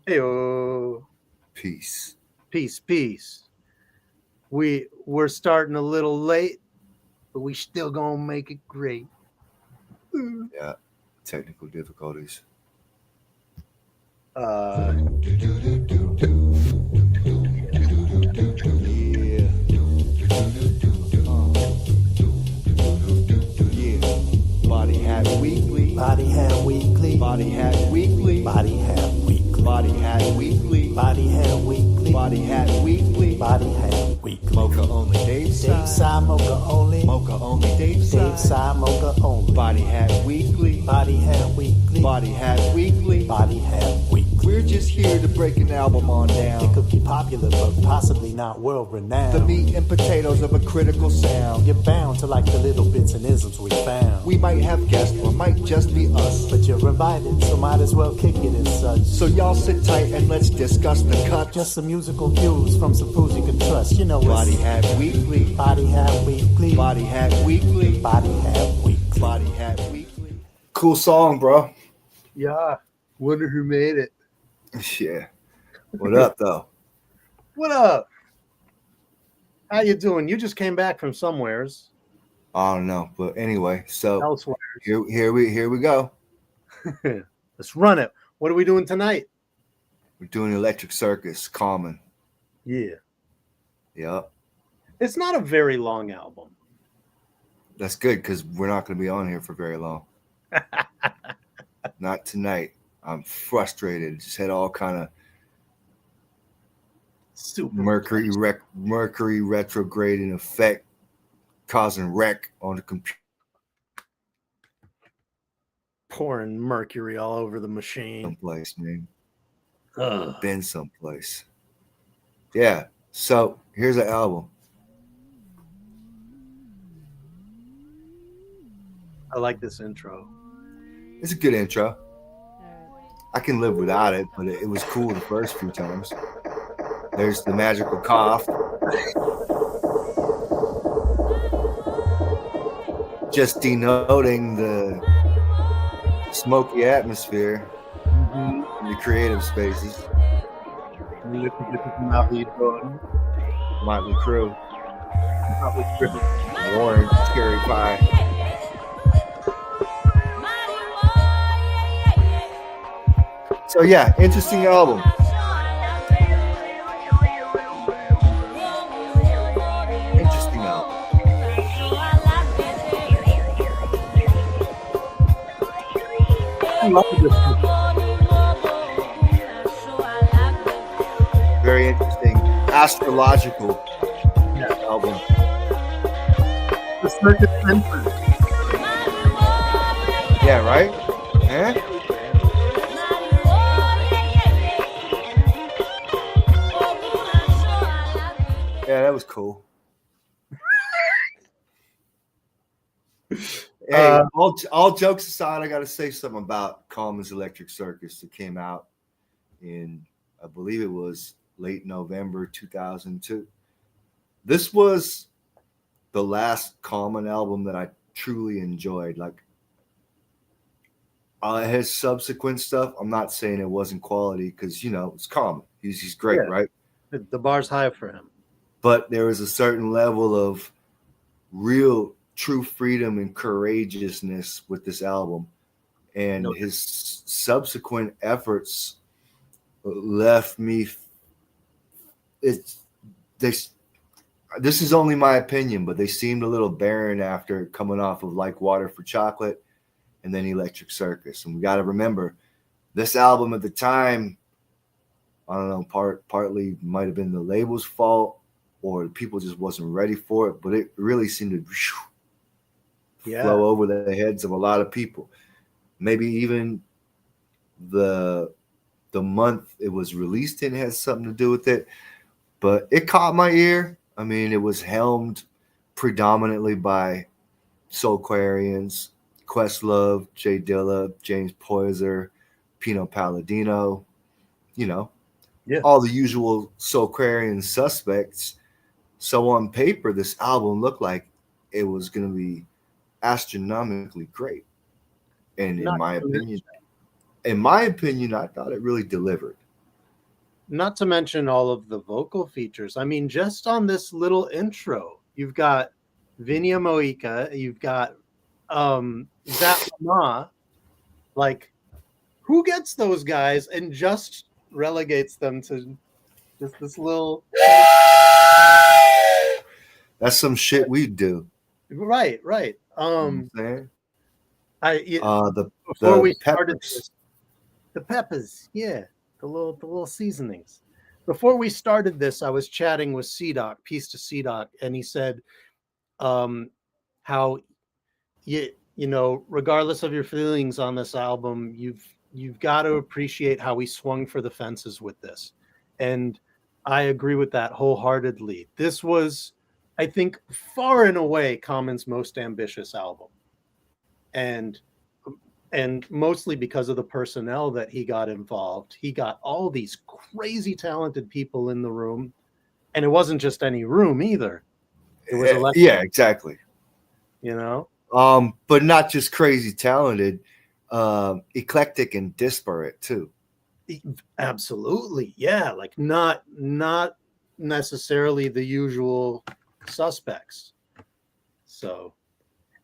Hey, Peace. peace. We're starting a little late, but we still gonna make it great. Yeah. Technical difficulties. Uh, Yeah, yeah. Body Hat Weekly. Body Hat Weekly. Body Hat Weekly. Body Hat Weekly. Body Hat Weekly. Body Hat Weekly. Body Hat Weekly. Body Hat Weekly. Mocha only Dave Dave side. side, Mocha only. Mocha only Dave Dave side. side, Mocha only. Body Hat Weekly. Body Hat Weekly. Body Hat Weekly. Body Hat Weekly. We're just here to break an album on It down. could be popular, but possibly not world renowned. The meat and potatoes of a critical sound. You're bound to like the little bits and isms we found. We might have guests or might just be us. But you're invited, so might as well kick it as such. So y'all sit tight and let's discuss the cuts. Just some musical cues from some fools you can trust. You know Body it's Hat Weekly. Body Hat Weekly. Body Hat Weekly. Body Hat Weekly. Body Hat Weekly. Cool song, bro. yeah. Wonder who made it. Yeah. What up, though? What up? How you doing? You just came back from somewheres I don't know, but anyway. So elsewhere. here we go. Let's run it. What are we doing tonight? We're doing Electric Circus, Common. Yeah. Yep. It's not a very long album. That's good because we're not going to be on here for very long. Not tonight. I'm frustrated. Just had all kind of Super. Mercury retrograding effect causing wreck on the computer. Pouring mercury all over the machine. Someplace, man. Ugh. Been someplace. Yeah. So here's the album. I like this intro. It's a good intro. I can live without it, but it was cool the first few times. There's the magical cough. Just denoting the smoky atmosphere in the creative spaces. Motley Crue. Orange, Cherry Pie. So yeah, interesting album. Interesting album. I love this. Very interesting. Astrological album. The Circus entrance. Yeah, right? Eh? Yeah, that was cool. Hey, all jokes aside, I got to say something about Coleman's Electric Circus that came out in, I believe it was late November 2002. This was the last Coleman album that I truly enjoyed. Like, his subsequent stuff, I'm not saying it wasn't quality because, you know, it's Coleman. He's great, Yeah. right? The bar's high for him. But there was a certain level of real true freedom and courageousness with this album, and his subsequent efforts left me this is only my opinion, but they seemed a little barren after coming off of Like Water for Chocolate and then Electric Circus. And we got to remember this album at the time, I don't know, partly might have been the label's fault or the people just wasn't ready for it, but it really seemed to flow over the heads of a lot of people. Maybe even the month it was released in has something to do with it, but it caught my ear. I mean, it was helmed predominantly by Soulquarians, Questlove, Jay Dilla, James Poyser, Pino Palladino, you know, all the usual Soulquarian suspects. So on paper, this album looked like it was going to be astronomically great. And in my opinion, I thought it really delivered. not to mention all of the vocal features. I mean, just on this little intro, you've got Vinya Moika, you've got Zap Ma. Like, who gets those guys and just relegates them to just this little That's some shit we do. right. You know what I'm saying? Before The we started peppers. this, the peppers, yeah, the little seasonings. Before we started this, I was chatting with C-Doc, Peace to C-Doc, and he said how you know, regardless of your feelings on this album, you've got to appreciate how he swung for the fences with this. And I agree with that wholeheartedly. This was, I think, far and away Common's most ambitious album. And mostly because of the personnel that he got involved. He got all these crazy talented people in the room, and it wasn't just any room either. It was Yeah, exactly. You know, but not just crazy talented, eclectic and disparate too. absolutely, yeah. Like not necessarily the usual suspects. So,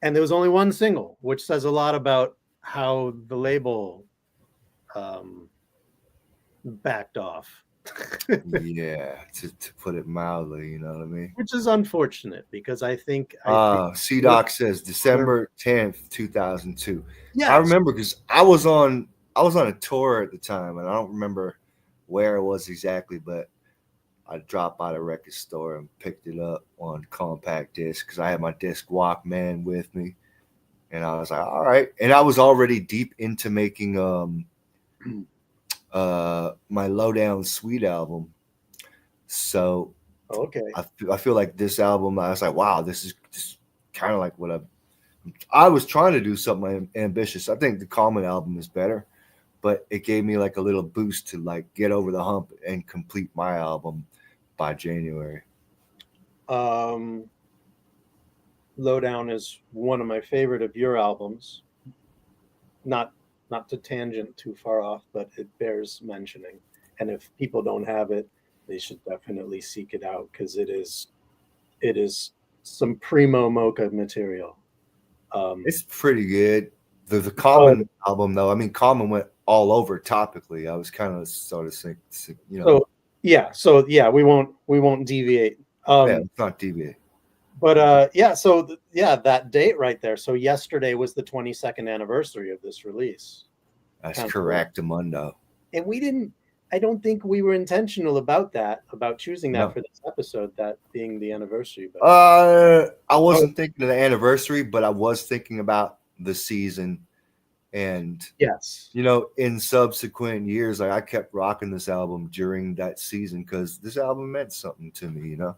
and there was only one single, which says a lot about how the label backed off. Yeah, to put it mildly, you know what I mean? Which is unfortunate because I think C-Doc says December 10th, 2002. yes. I remember because I was on a tour at the time, and I don't remember where it was exactly, but I dropped by the record store and picked it up on compact disc because I had my disc Walkman with me. And I was like, all right. And I was already deep into making my Lowdown Sweet album. So okay. I feel like this album, I was like, wow, this is just kind of like what I was trying to do something ambitious. I think the Common album is better, but it gave me like a little boost to like get over the hump and complete my album by January. Lowdown is one of my favorite of your albums. Not to tangent too far off, but it bears mentioning. And if people don't have it, they should definitely seek it out because it is some primo Moka material. It's pretty good. The Common album, though, I mean, Common went all over topically. I was kind of sort of think, you know. So we won't deviate. It's not deviate. But that date right there. So yesterday was the 22nd anniversary of this release. That's correct, Amundo. And I don't think we were intentional about choosing that for this episode, that being the anniversary. But I wasn't thinking of the anniversary, but I was thinking about the season. And yes, you know, in subsequent years, like I kept rocking this album during that season because this album meant something to me, you know.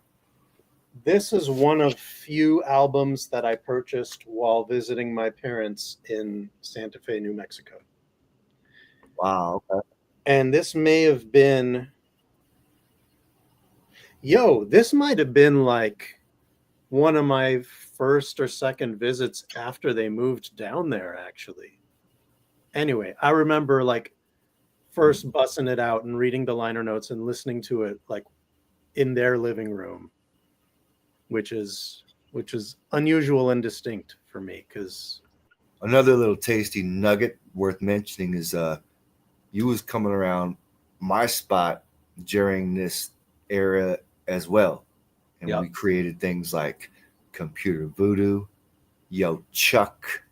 This is one of few albums that I purchased while visiting my parents in Santa Fe, New Mexico. Wow. Okay. And this may have been, this might have been like one of my first or second visits after they moved down there, actually. Anyway, I remember like first bussing it out and reading the liner notes and listening to it like in their living room. Which is unusual and distinct for me because another little tasty nugget worth mentioning is you was coming around my spot during this era as well, and we created things like Computer Voodoo, Yo Chuck,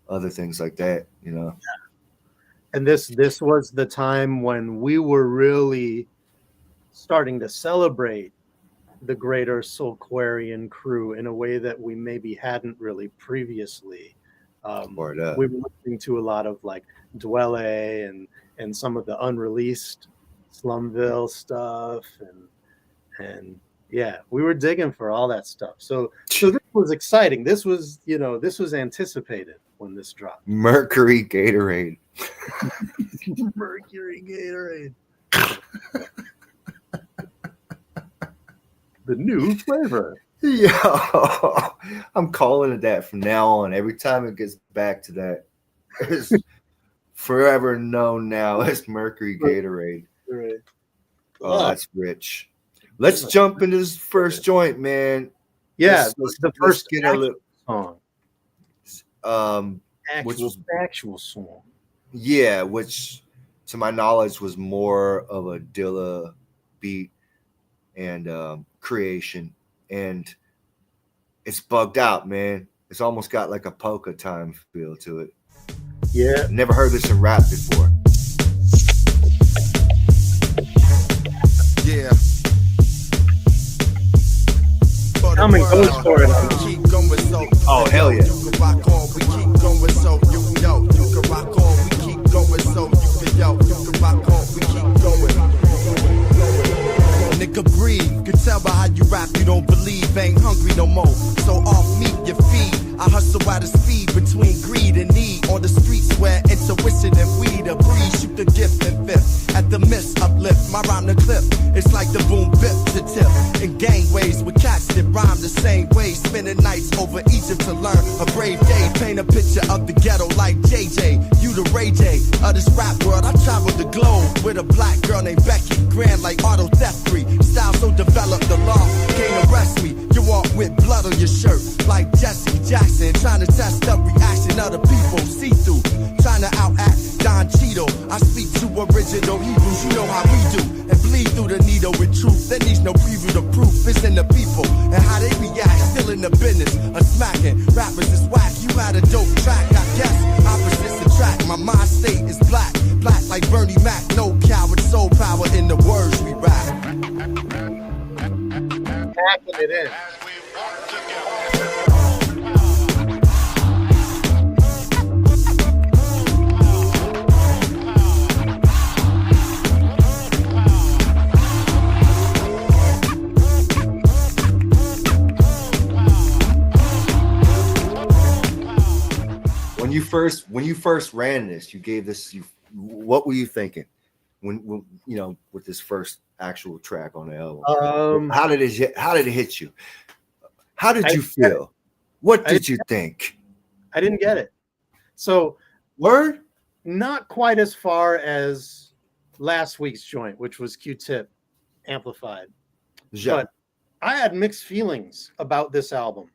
other things like that, you know. And this was the time when we were really starting to celebrate the greater Soulquarian crew in a way that we maybe hadn't really previously. We were listening to a lot of like Dwelle and some of the unreleased Slumville stuff and yeah, we were digging for all that stuff. So this was exciting. This was anticipated when this dropped. Mercury Gatorade. Mercury Gatorade. The new flavor. Yeah, I'm calling it that from now on. Every time it gets back to that, it's forever known now as Mercury Gatorade. Right. Oh, that's rich. Let's jump into this first joint, man. Yeah, let's the first get a little song, which was actual song. Yeah, which to my knowledge was more of a Dilla beat and creation, and it's bugged out, man. It's almost got like a polka time feel to it. Yeah, Never heard this in rap before. Yeah. Coming goes for it. Oh, hell yeah. You can rock on, we keep going, so you know. You can rock on, we keep going, so you can yo. You can rock on, we keep going. Nigga, breathe. Can tell by how you rap, you don't believe. Ain't hungry no more, so off meat you feed. I hustle at a speed between greed and need. On the streets where intuition and weed are breed. Shoot the gift and fifth. At the miss, uplift my rhyme the clip. It's like the boom bip to tip. In gangways with cats that rhyme the same way. Spending nights over Egypt to learn a brave day. Paint a picture of the ghetto like JJ. You the Ray J of this rap world. I traveled the globe with a black girl named Becky. Grand like auto theft free. Style so developed the law can't arrest me. You walk with blood on your shirt like Jesse Jackson. Trying to test the reaction of the people. See through. Trying to outact Don Cheeto. I speak to original Hebrews. You know how we do. And bleed through the needle with truth. There needs no preview. The proof is in the people. And how they react. Still in the business of smacking. Rappers is whack. You had a dope track. I guess opposites attract. My mind state is black. Black like Bernie Mac. No coward. Soul power in the words we rap. Packing it in. When you first ran this, you gave this. What were you thinking when you know with this first actual track on the album? How did it hit you? How did you feel? What did you think? I didn't get it. So Word? Not quite as far as last week's joint, which was Q-Tip amplified. Yeah. But I had mixed feelings about this album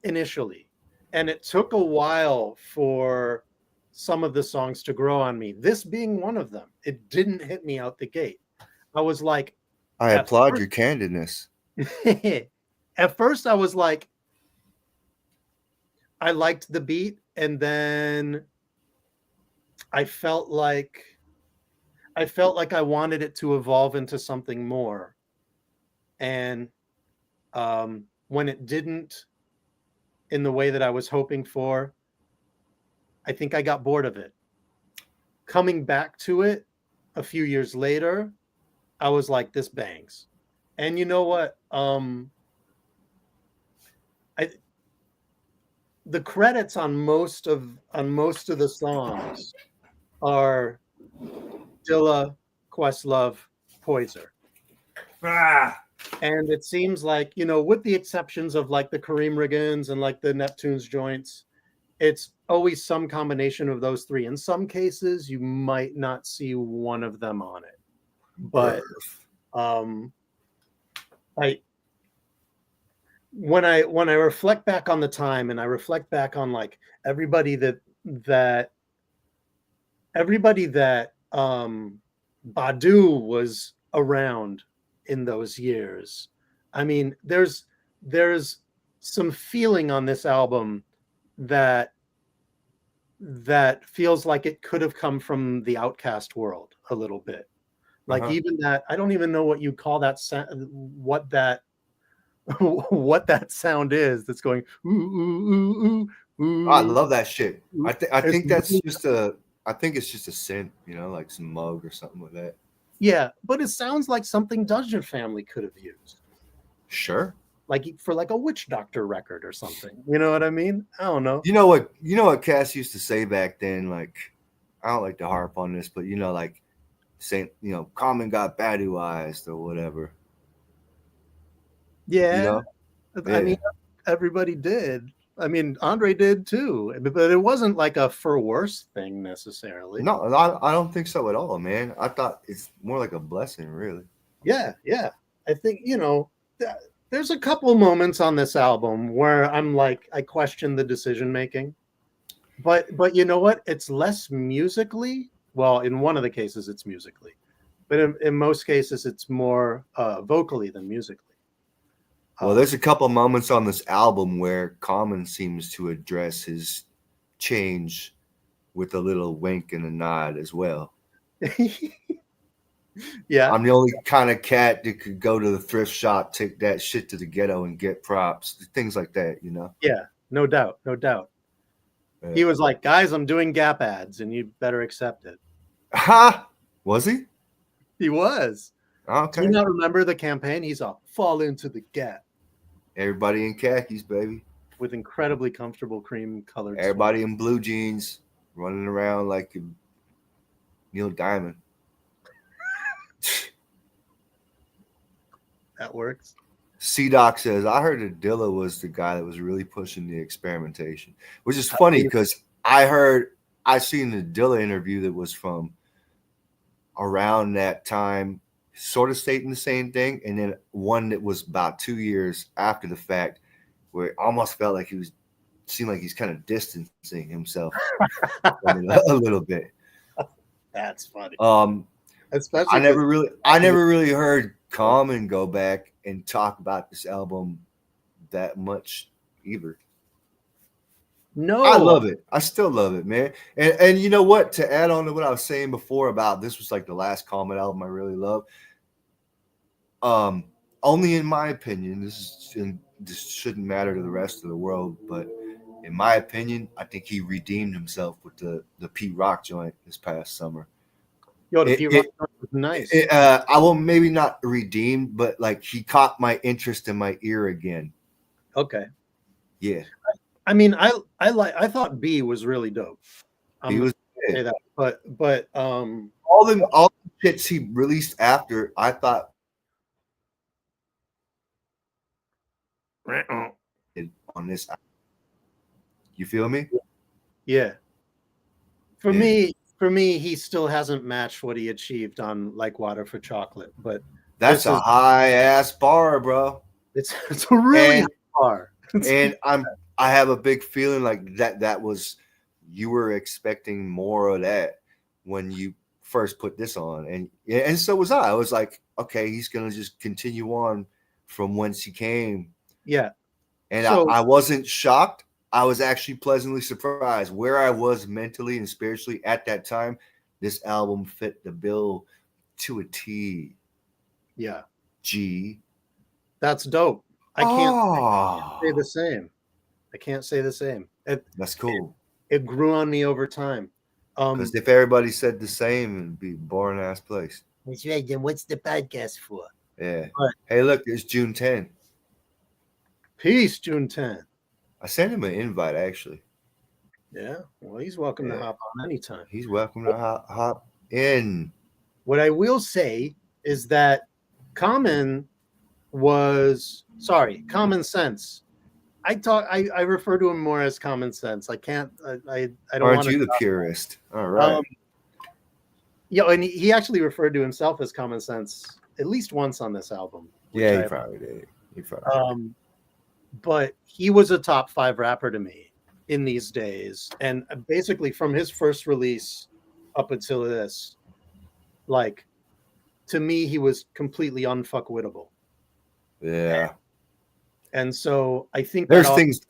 initially. And it took a while for some of the songs to grow on me. This being one of them. It didn't hit me out the gate. I was like, I applaud your candidness. At first I was like, I liked the beat, and then I felt like I wanted it to evolve into something more. And when it didn't in the way that I was hoping for, I think I got bored of it. Coming back to it a few years later, I was like, this bangs. And you know what? The credits on most of the songs are Dilla, Questlove, Poiser. And it seems like, you know, with the exceptions of like the Kareem Riggins and like the Neptune's joints, it's always some combination of those three. In some cases, you might not see one of them on it. But when I reflect back on the time, and I reflect back on like everybody that Badu was around in those years. I mean, there's some feeling on this album that feels like it could have come from the Outkast world a little bit. Like even that, I don't even know what you call that what that sound is that's going ooh, ooh, ooh, ooh. I love that shit. I think it's just a synth, you know, like some Moog or something like that. Yeah, but it sounds like something Dungeon Family could have used. Sure. Like for like a Witch Doctor record or something. You know what I mean? I don't know. You know what Cass used to say back then, like, I don't like to harp on this, but you know, like saying, you know, Common got Badu eyes or whatever. Yeah. You know? I mean, everybody did. I mean, Andre did too, but it wasn't like a for worse thing necessarily. No, I don't think so at all, man. I thought it's more like a blessing, really. Yeah, yeah. I think, there's a couple moments on this album where I'm like, I question the decision making. But you know what? It's less musically. Well, in one of the cases, it's musically, but in most cases, it's more vocally than musically. Well, there's a couple moments on this album where Common seems to address his change with a little wink and a nod as well. Yeah, I'm the only kind of cat that could go to the thrift shop, take that shit to the ghetto, and get props, things like that, you know. yeah, no doubt, no doubt. Yeah. He was like, "Guys, I'm doing Gap ads, and you better accept it." Ha! Was he? He was. Okay. Do you not remember the campaign? He's all fall into the Gap Everybody in khakis, baby. with incredibly comfortable cream colored. Everybody in blue jeans, running around like Neil Diamond. That works. C-Doc says, I heard that Dilla was the guy that was really pushing the experimentation, which is funny because I seen the Dilla interview that was from around that time, sort of stating the same thing, and then one that was about 2 years after the fact, where it almost felt like seemed like he's kind of distancing himself a little bit. That's funny. Especially I never really heard Common go back and talk about this album that much either. No, I love it. I still love it, man. And you know what? To add on to what I was saying before about this was like the last Common album I really love. Only in my opinion, this shouldn't matter to the rest of the world, but in my opinion, I think he redeemed himself with the Pete Rock joint this past summer. Yo, the Pete Rock joint was nice. I will maybe not redeemed, but like he caught my interest in my ear again. Okay. Yeah. I mean, I thought B was really dope. He was say that, but all the hits he released after, I thought on this. You feel me? Yeah. For me, he still hasn't matched what he achieved on Like Water for Chocolate, but that's a high ass bar, bro. It's a really high bar. And I have a big feeling like that was you were expecting more of that when you first put this on, and so was I. I was like, okay, he's gonna just continue on from whence he came. Yeah. And so, I wasn't shocked. I was actually pleasantly surprised where I was mentally and spiritually at that time. This album fit the bill to a T. Yeah. G. That's dope. I can't say the same. I can't say the same. That's cool. It grew on me over time. Because if everybody said the same, it'd be a boring ass place. That's right. Then what's the podcast for? Yeah. But, hey, look, it's June 10th. Peace, June 10th. I sent him an invite, actually. Yeah. Well, he's welcome to hop on anytime. He's welcome to hop in. What I will say is that Common Sense. I refer to him more as Common Sense. I don't Aren't you the purist? All right. And he actually referred to himself as Common Sense at least once on this album. Yeah, he probably did. But he was a top 5 rapper to me in these days. And basically from his first release up until this, like, to me, he was completely unfuckwittable. Yeah. And so I think there's things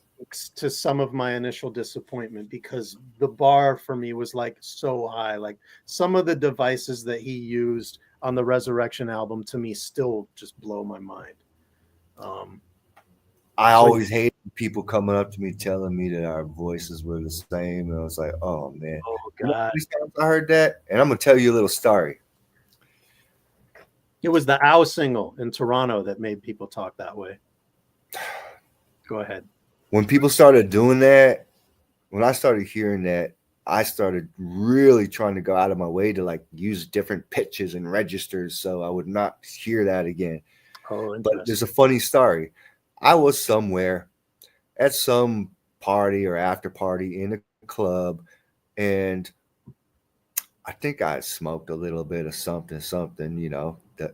to some of my initial disappointment because the bar for me was like so high. Like some of the devices that he used on the Resurrection album to me still just blow my mind. I always hated people coming up to me telling me that our voices were the same. And I was like, oh man. Oh God. I heard that. And I'm gonna tell you a little story. It was the Ow single in Toronto that made people talk that way. Go ahead. When people started doing that, when I started hearing that, I started really trying to go out of my way to like use different pitches and registers so I would not hear that again. Oh, but there's a funny story. I was somewhere at some party or after party in a club, and I think I smoked a little bit of something, you know. The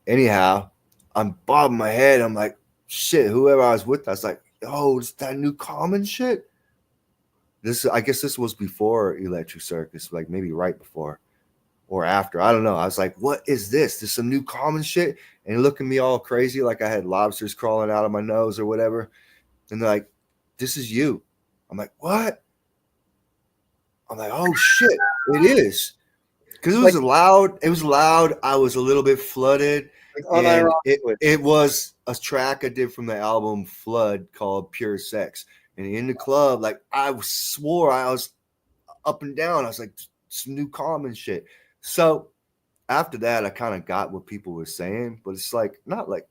Anyhow, I'm bobbing my head. I'm like, shit. Whoever I was with, I was like, oh, it's that new common shit. I guess this was before Electric Circus, like maybe right before or after. I don't know. I was like, what is this? This some new common shit? And looking at me all crazy, like I had lobsters crawling out of my nose or whatever. And they're like, this is you. I'm like, what? I'm like, oh shit, it is. Because it was loud. It was loud. I was a little bit flooded. And it was a track I did from the album Flood called Pure Sex. And in the club, like I swore I was up and down. I was like, some new common shit. So after that, I kind of got what people were saying, but it's like not like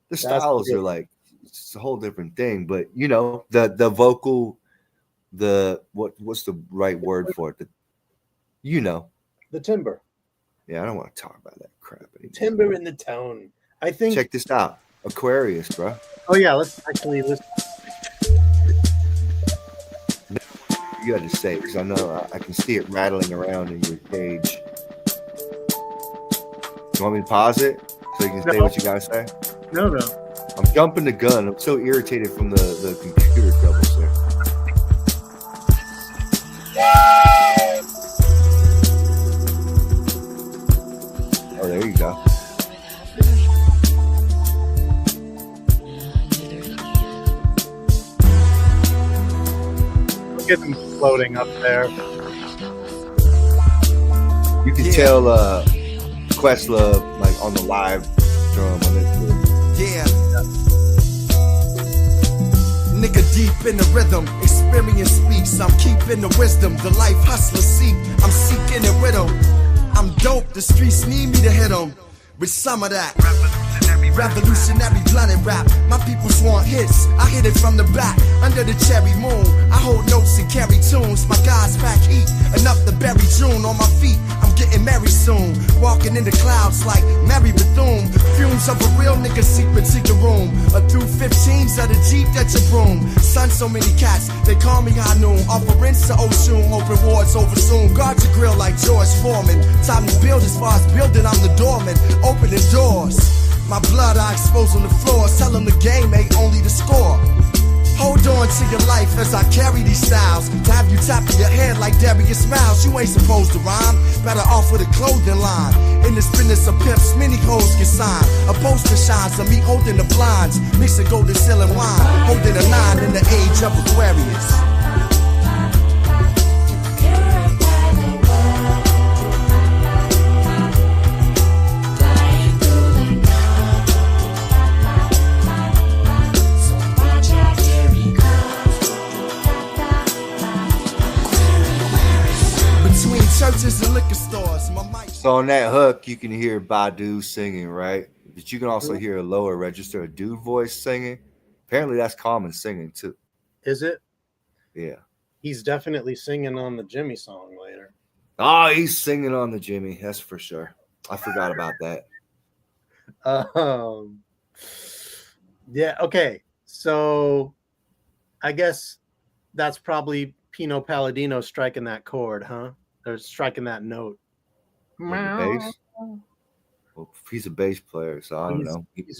the styles are like it's a whole different thing. But you know, the vocal, what's the right word for it? The timbre. Yeah, I don't want to talk about that crap anymore. Timbre in the tone. I think. Check this out, Aquarius, bro. Oh yeah, let's actually listen. You got to say, because I know I can see it rattling around in your cage. You want me to pause it so you can say what you got to say? No. I'm jumping the gun. I'm so irritated from the computer troubles there. Oh, there you go. Get them floating up there. You can tell Questlove like on the live drum on this. Yeah. Nigga deep in the rhythm, experience speaks. I'm keeping the wisdom, the life hustler seek. I'm seeking it with 'em. I'm dope, the streets need me to hit 'em with some of that. Revolutionary blunt and rap. My peoples want hits. I hit it from the back under the cherry moon. I hold notes and carry tunes. My guys pack heat enough to bury June on my feet. I'm getting married soon. Walking in the clouds like Mary Bethune. Fumes of a real nigga secret to your room. Or through 15s of the Jeep that your broom. Son, so many cats, they call me high noon. Offerings to Oshun, open wards over soon. Guard your grill like George Foreman. Time to build as far as building, I'm the doorman. Opening doors. My blood I expose on the floor. Tell them the game ain't only the score. Hold on to your life as I carry these styles. To have you tapping your head like Darius Miles. You ain't supposed to rhyme. Better off with a clothing line. In this business of pimps, many hoes get signed. A poster shines of me holding the blinds. Mixing golden ceiling wine. Holding a 9 in the age of Aquarius. Churches and liquor stores. So on that hook, you can hear Badu singing, right? But you can also hear a lower register, a dude voice singing. Apparently, that's common singing too. Is it? Yeah. He's definitely singing on the Jimmy song later. Oh, he's singing on the Jimmy. That's for sure. I forgot about that. Yeah. Okay. So, I guess that's probably Pino Palladino striking that chord, huh? They're striking that note. Bass? Well, he's a bass player, so I don't know. He's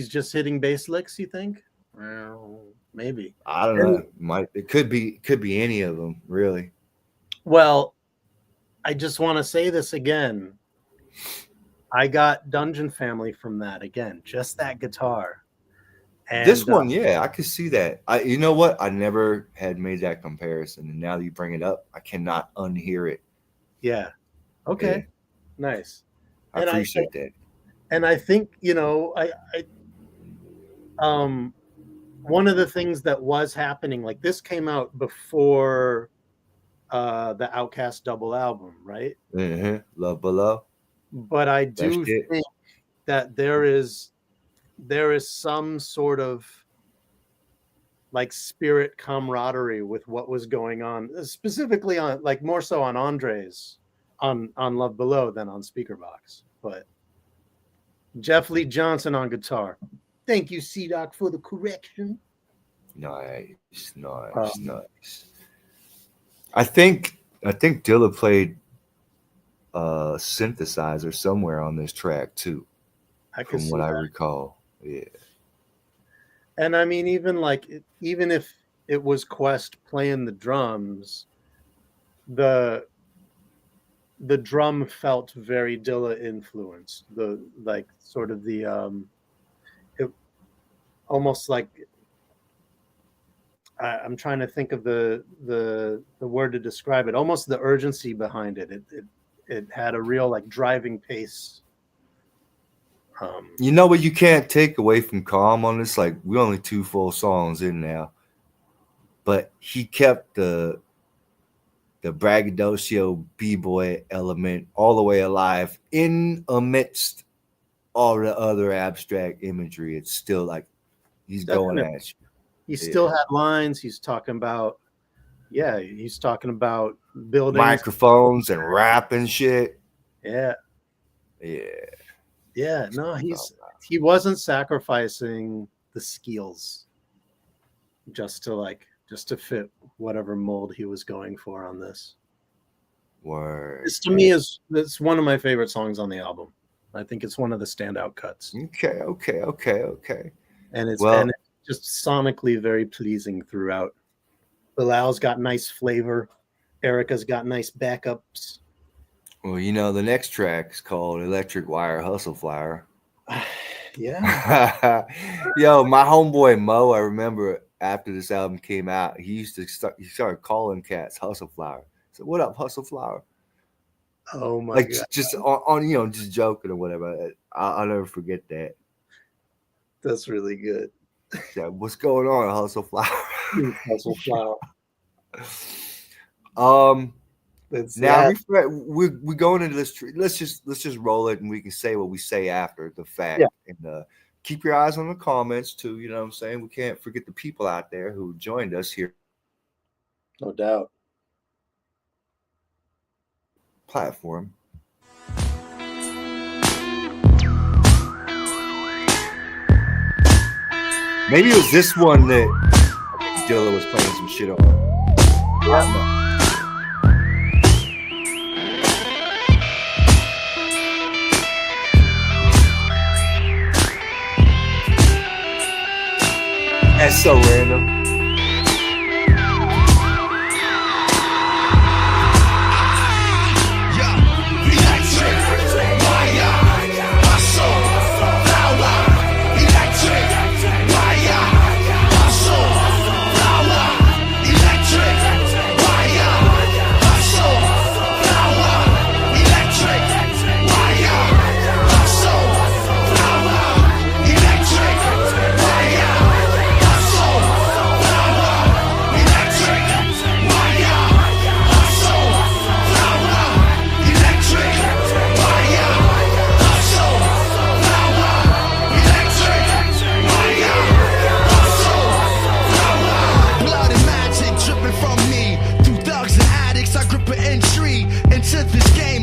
just hitting bass licks. You think? Well, maybe. I don't know. It could be any of them, really. Well, I just want to say this again. I got Dungeon Family from that again. Just that guitar. And this one, yeah, I could see that. You know what? I never had made that comparison, and now that you bring it up, I cannot unhear it. Yeah. Okay. Yeah. Nice. I appreciate that. And I think, one of the things that was happening, like this came out before the Outkast double album, right? Mm-hmm. Love Below. But I do think that there is some sort of like spirit camaraderie with what was going on, specifically on like more so on Andre's on Love Below than on Speakerbox. But Jeff Lee Johnson on guitar, Thank you, C-Doc, for the correction. Nice. Um, I think Dilla played synthesizer somewhere on this track too, I can from see what I that. recall. Yeah. And I mean, even if it was Quest playing the drums, the drum felt very Dilla influenced. The like sort of the it almost like I'm trying to think of the word to describe it. Almost the urgency behind it. It had a real like driving pace. You know what you can't take away from Calm on this? Like, we're only 2 full songs in now, but he kept the braggadocio b-boy element all the way alive in amidst all the other abstract imagery. It's still like he's going Definitely. at you. He still had lines. He's talking about buildings, Microphones and rap and shit. Yeah. Yeah. No, he wasn't sacrificing the skills just to fit whatever mold he was going for on this. Word. This to me it's one of my favorite songs on the album. I think it's one of the standout cuts. Okay. And it's just sonically very pleasing throughout. Bilal's got nice flavor. Erica's got nice backups. Well, you know, the next track is called Electric Wire Hustle Flower. Yeah. Yo, my homeboy Mo, I remember after this album came out, he started calling cats Hustle Flower. So what up, Hustle Flower? Oh my like God. just on you know, just joking or whatever. I'll never forget that. That's really good. Yeah, what's going on, Hustle Flower? Hustle Flower. Now we're going into this. Let's just roll it, and we can say what we say after the fact. Yeah. And keep your eyes on the comments too. You know what I'm saying? We can't forget the people out there who joined us here. No doubt. Platform. Maybe it was this one that Dilla was playing some shit on. Yeah. That's so random.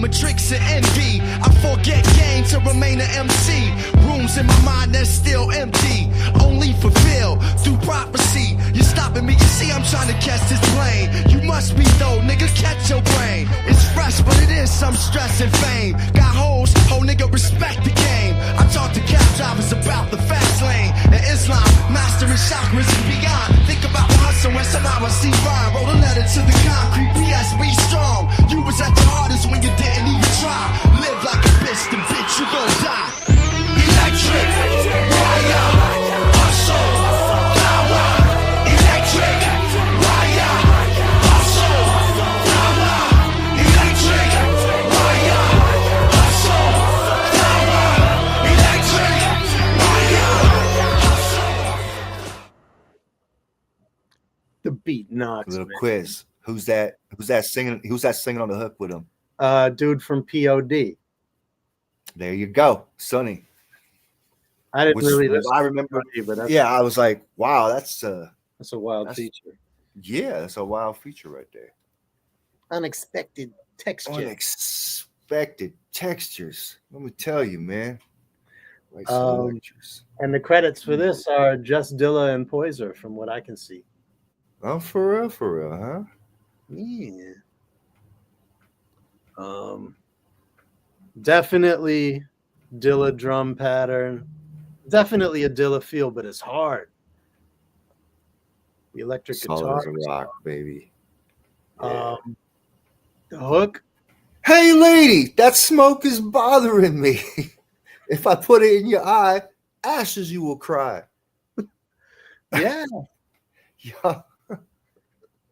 Tricks and envy. I forget game to remain an MC. Rooms in my mind that's still empty. Only fulfilled through prophecy. You're stopping me, you see I'm trying to catch this plane. You must be though, nigga, catch your brain. It's fresh, but it is some stress and fame. Got hoes, whole nigga, respect the game. I talk to cab drivers about the fast lane. And Islam, mastering chakras and beyond. Think about the hustle when somehow I see rhyme. Wrote a letter to the concrete, PS, be strong. You was at the hardest when you didn't even try. Live like a bitch, then bitch, you gon' die. Electric, wire, hustle, flower. Electric, wire, hustle, flower. Electric, wire, hustle, flower. Electric, wire, hustle. The beat knocks. A little man. quiz. Who's that singing? Who's that singing on the hook with him? Dude from POD. There you go, Sonny. I didn't really listen I remember. to POD, but that's, Yeah, I was like, wow, that's a wild feature. yeah, that's a wild feature right there. Unexpected texture. Unexpected textures. Let me tell you, man. Right, so Um, and the credits for this are just Dilla and Poiser, from what I can see. oh, for real, huh? Yeah. Definitely Dilla drum pattern. Definitely a Dilla feel, but it's hard. The electric Solid as guitar. a rock, baby. Yeah. The hook. Hey, lady, that smoke is bothering me. If I put it in your eye, ashes you will cry. Yeah. Yeah.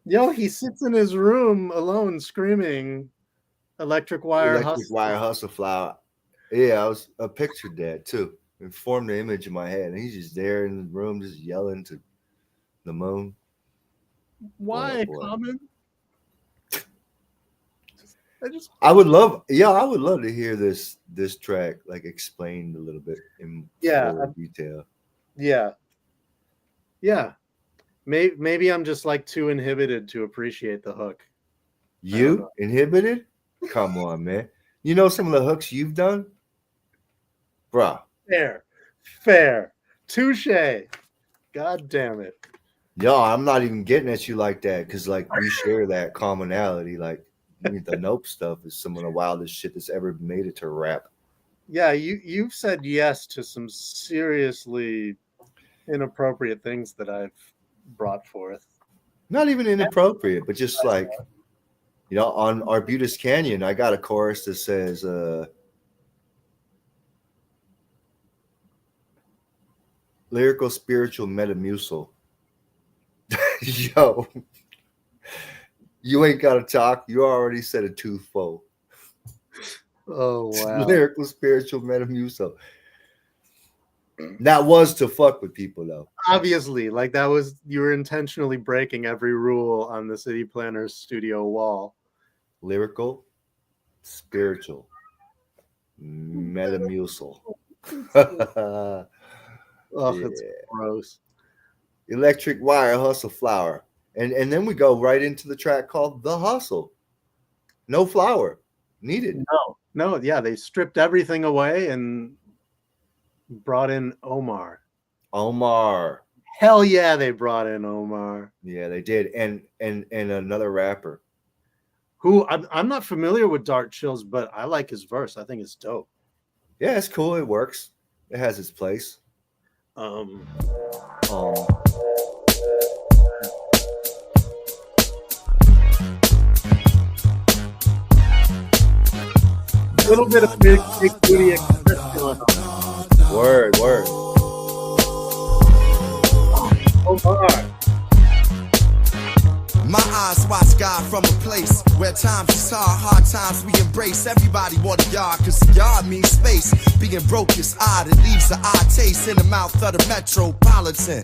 Yo, he sits in his room alone screaming electric wire Electric hustle. wire hustle flower. Yeah, I pictured that too. It formed the image in my head. And he's just there in the room, just yelling to the moon. Why, Boy. Common? I would love to hear this track like explained a little bit in full detail. Yeah. Maybe I'm just like too inhibited to appreciate the hook. You inhibited? Come on, man. You know some of the hooks you've done? Bruh. Fair. Touche. God damn it. Yo, I'm not even getting at you like that because like we share that commonality. Like the Nope stuff is some of the wildest shit that's ever made it to rap. Yeah, you've said yes to some seriously inappropriate things that I've brought forth. Not even inappropriate, but just like, on Arbutus Canyon, I got a chorus that says, lyrical, spiritual, metamucil. Yo, you ain't got to talk. You already said a twofold. Oh, wow. Lyrical, spiritual, metamucil. That was to fuck with people, though. Obviously, like you were intentionally breaking every rule on the City Planners studio wall. Lyrical, spiritual, metamucil. It's gross. Electric wire hustle flower. And then we go right into the track called The Hustle. No flower needed. No, yeah, they stripped everything away and brought in Omar. Hell yeah, they brought in Omar. Yeah, they did. And another rapper. Who I'm not familiar with Dark Chills, but I like his verse. I think it's dope. Yeah, it's cool. It works. It has its place. A little bit of big booty express going on. Word. Omar. My eyes watch God from a place where times is hard times we embrace. Everybody want a yard, cause a yard means space. Being broke is odd, it leaves an odd taste in the mouth of the metropolitan.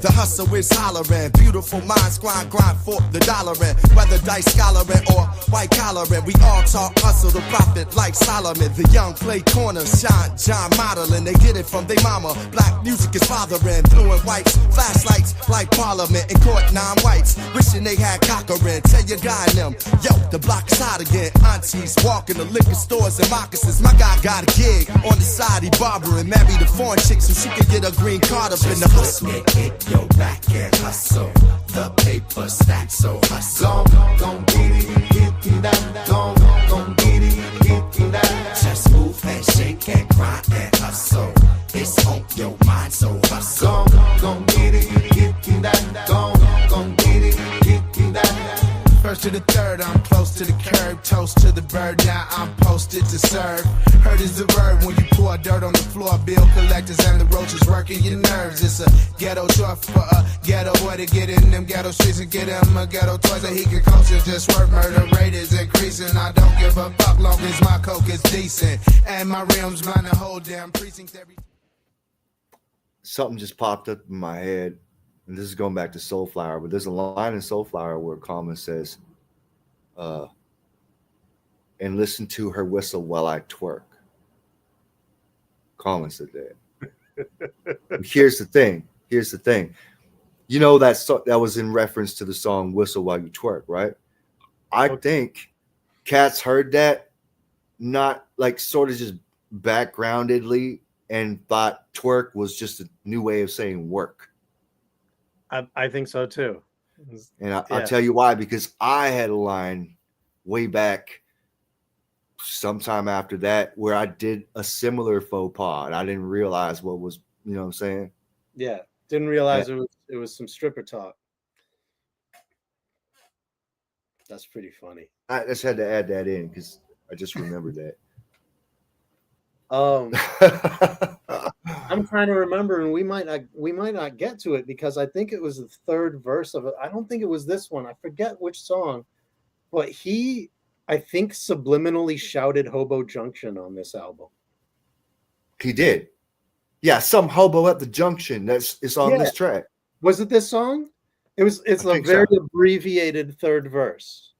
The hustle is hollering, beautiful minds grind for the dollarin'. Whether dice scholarin' or white collarin', we all talk hustle to profit like Solomon. The young play corner, shine, John modeling. They get it from their mama, black music is fathering. Blue and whites, flashlights like Parliament in court, non-whites. Wishing they had Cochran, tell your guy and them, yo, the block is hot again. Aunties walking the liquor stores and moccasins. My guy got a gig on the side, he barbering, married a foreign chick so she could get a green card up in the hustle. Hit your back and hustle, the paper stack, so hustle. Gon' get it, hit that, gon' get it, hit that. Just move and shake and grind and hustle. It's on your mind, so hustle. Gon' get it, hit that, gon' get it, hit that. First to the third, I'm close to the curb. Toast to the bird, now I'm posted to serve. Heard is the verb when you pour dirt on the floor. Bill collectors and the roaches working your nerves. It's a ghetto short for a ghetto boy to get in them ghetto streets and get him a ghetto toys that he can coach and just work. Murder rate is increasing. I don't give a fuck long as my coke is decent. And my rims run the whole damn precinct every. Something just popped up in my head. And this is going back to Soulflower, but there's a line in Soulflower where Common says, and listen to her whistle while I twerk. Common said that. Here's the thing. You know that was in reference to the song Whistle While You Twerk, right? I think cats heard that not like sort of just backgroundedly and thought twerk was just a new way of saying work. I think so too. And I'll Yeah. tell you why, because I had a line way back sometime after that where I did a similar faux pas. And I didn't realize what was, you know what I'm saying? Yeah. Didn't realize it was some stripper talk. That's pretty funny. I just had to add that in because I just remembered that. I'm trying to remember, and we might not get to it because I think it was the third verse of it. I don't think it was this one. I forget which song, but I think subliminally shouted Hobo Junction on this album. He did. Yeah, some hobo at the junction. It's on this track. Was it this song? It's a very abbreviated third verse.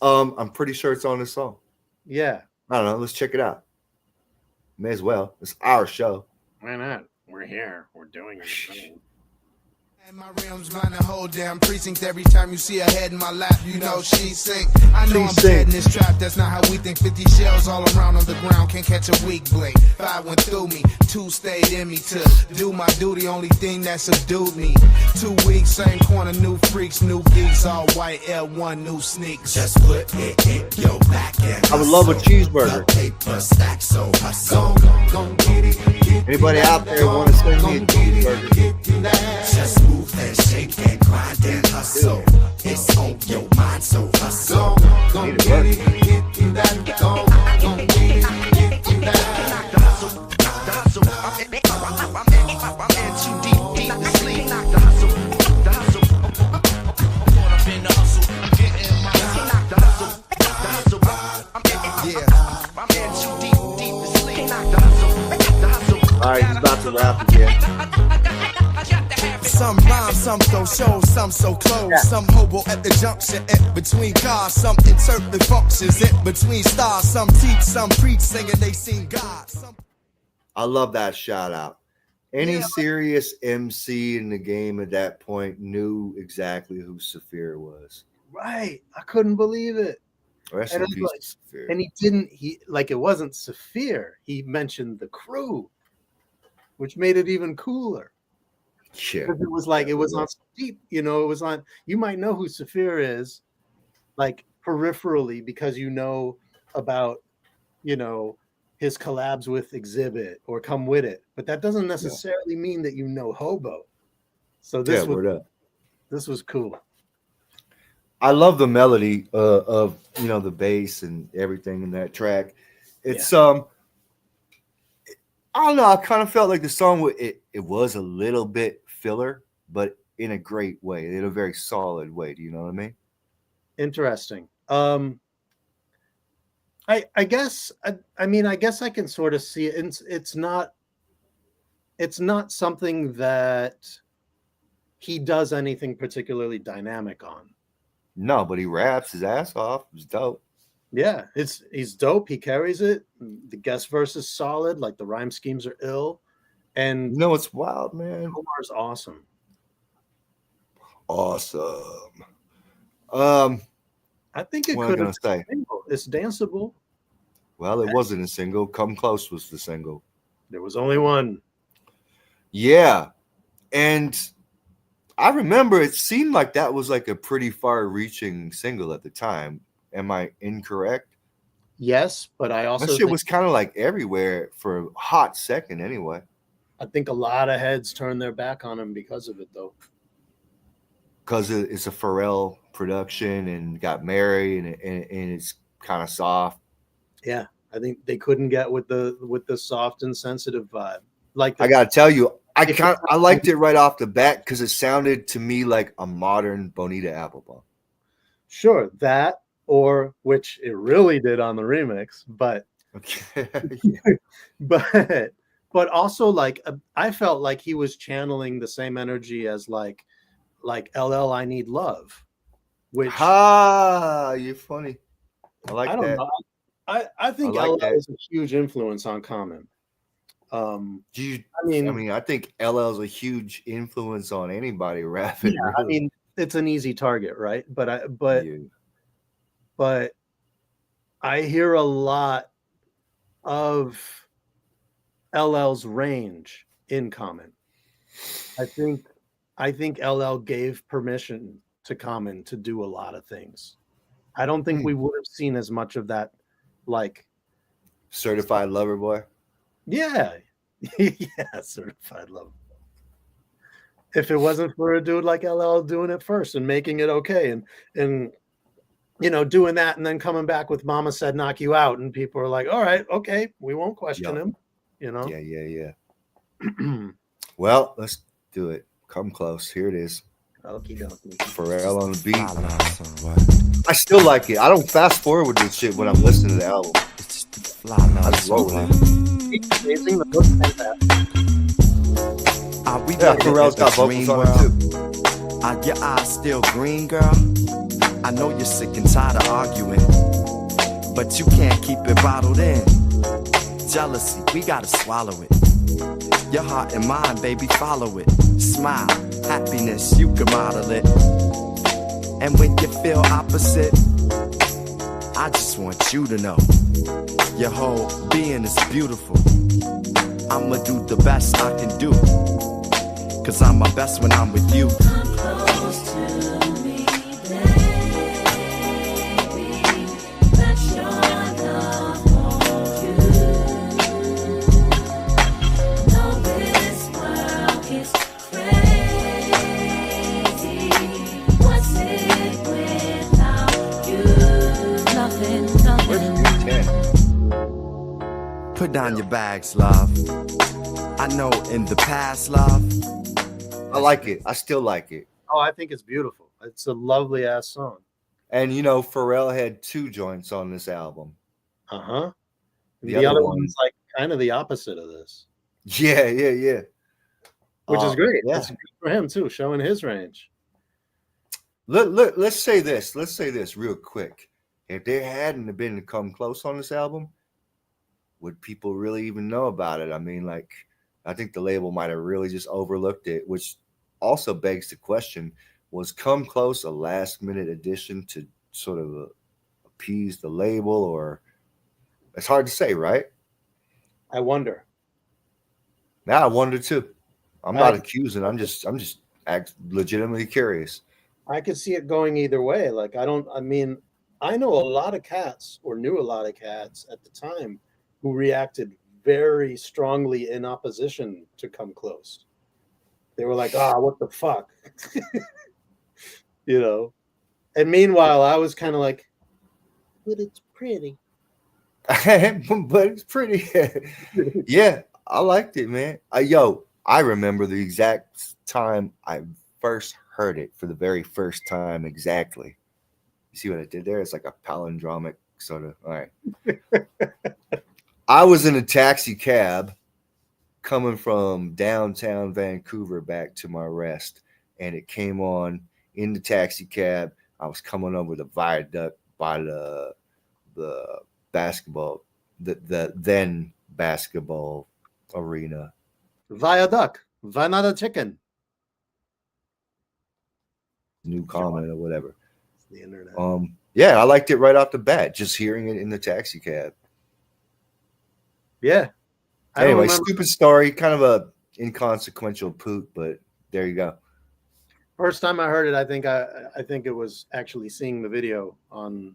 I'm pretty sure it's on this song. Yeah. I don't know. Let's check it out. May as well. It's our show. Why not? We're here. We're doing it. And my rims run the whole damn precinct. Every time you see a head in my lap, you know she sink. I know I'm dead in this trap, that's not how we think. 50 shells all around on the ground, can't catch a weak blink. 5 went through me, 2 stayed in me to do my duty, only thing that subdued me. 2 weeks, same corner, new freaks, new geeks, all white L1, new sneaks. Just put it in your back and I would love a cheeseburger. paper stack, so hustle. Gon' get it. Anybody out there want to send me a cheeseburger? Just move and shake and grind and hustle. It's on your mind, so hustle. Gon' get it, get that. Gon' get it, get that. The hustle, the hustle. I'm in too deep to sleep. The hustle, the hustle. Caught up in the hustle, I'm getting my the hustle, the hustle. I'm in too deep to sleep. The hustle, the hustle. All right, he's about to rap again. Some rhyme, some throw shows, some so close. Some hobo at the junction, in between cars. Some interpret functions, in between stars. Some teach, some preach, singing they seen God. I love that shout out. Any serious MC in the game at that point knew exactly who Saphir was. Right. I couldn't believe it. Rest And in it's peace, like- Saphir. And it wasn't Saphir. He mentioned the crew, which made it even cooler. Yeah. Because it was like, it was on deep, it was on, you might know who Saphir is, like peripherally, because you know about, his collabs with Exhibit or Come With It, but that doesn't necessarily mean that you know Hobo. So this was cool. I love the melody of the bass and everything in that track. It's I don't know. I kind of felt like the song it was a little bit filler, but in a great way, in a very solid way. Do you know what I mean? Interesting. I guess I can sort of see it. It's not something that he does anything particularly dynamic on. No, but he raps his ass off. It's dope. Yeah, he's dope. He carries it. The guest verse is solid. Like the rhyme schemes are ill, and It's wild, man. Omar's awesome. Awesome. I think it What am I could gonna have say? been single. It's danceable. Well, it wasn't a single. Come Close was the single. There was only one. Yeah, and I remember it seemed like that was like a pretty far-reaching single at the time. Am I incorrect? Yes, but I also That shit think, was kind of like everywhere for a hot second anyway. I think a lot of heads turned their back on him because of it, though. Because it's a Pharrell production and got married and it's kind of soft. Yeah, I think they couldn't get with the soft and sensitive vibe. Like I gotta tell you, I liked it right off the bat because it sounded to me like a modern Bonita Applebum. Sure, that, or which it really did on the remix, but Okay. but also like I felt like he was channeling the same energy as like LL I Need Love, which you're funny. I like I don't that. know. I think I like LL that. is a huge influence on Common. I think LL's a huge influence on anybody rapping. Yeah, really. I mean, it's an easy target, right? But I hear a lot of LL's range in Common. I think LL gave permission to Common to do a lot of things. I don't think we would have seen as much of that, like Certified Lover Boy. yeah, yeah, certified love. If it wasn't for a dude like LL doing it first and making it okay, and you know, doing that and then coming back with Mama Said Knock You Out, and people are like, all right, okay, we won't question him, you know. Yeah. Well, let's do it. Come close. Here it is. Okie dokie. Pharrell on the beat. I still like it. I don't fast forward with this shit when I'm listening to the album. I just roll with it. Amazing, the book's fantastic. Yeah, Pharrell's got vocals on it too. Are your eyes still green, girl? I know you're sick and tired of arguing, but you can't keep it bottled in. Jealousy, we gotta swallow it. Your heart and mind, baby, follow it. Smile, happiness, you can model it. And when you feel opposite, I just want you to know your whole being is beautiful. I'ma do the best I can do, 'cause I'm my best when I'm with you. Come close to me, baby. Let your love hold you. Know this world is crazy. What's it without you? Nothing. Put down your bags, love. I know in the past, love. I like it. I still like it. Oh, I think it's beautiful. It's a lovely ass song. And you know, Pharrell had 2 joints on this album. Uh-huh. The The other other one- one's like kind of the opposite of this, Yeah. which is great. Yeah. That's good for him too, showing his range. Let's say this. Let's say this real quick. If there hadn't been Come Close on this album, would people really even know about it? I mean, like, I think the label might have really just overlooked it, which also begs the question, was Come Close a last-minute addition to sort of appease the label, or it's hard to say, right? I wonder. Now I wonder too. I'm not accusing. I'm just legitimately curious. I could see it going either way. Like, I mean, I know a lot of cats, or knew a lot of cats at the time, who reacted very strongly in opposition to Come Close. They were like, what the fuck? You know? And meanwhile, I was kind of like, but it's pretty. But it's pretty. Yeah, I liked it, man. I remember the exact time I first heard it for the very first time exactly. You see what I did there? It's like a palindromic sort of. All right. I was in a taxi cab coming from downtown Vancouver back to my rest, and it came on in the taxi cab. I was coming over the viaduct by the basketball, the then basketball arena. Viaduct, vanilla chicken. New comment or whatever. It's the internet. Yeah, I liked it right off the bat, just hearing it in the taxi cab. Yeah. I don't Anyway, remember. stupid story, kind of a inconsequential poop, but there you go. First time I heard it, I think it was actually seeing the video on,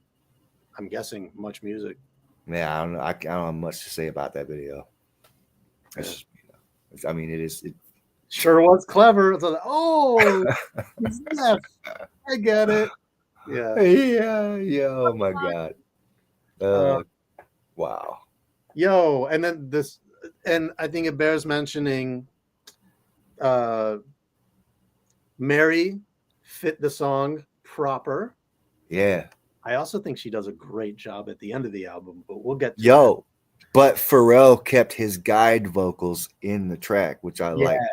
I'm guessing, Much Music. Yeah, I don't know. I don't have much to say about that video. It's, I mean, it Sure was clever. It's like, oh, yes, I get it. Yeah. yeah. Oh my god. Wow. Yo, and then this, and I think it bears mentioning, Mary fit the song proper. Yeah. I also think she does a great job at the end of the album, but we'll get to but Pharrell kept his guide vocals in the track, which I liked.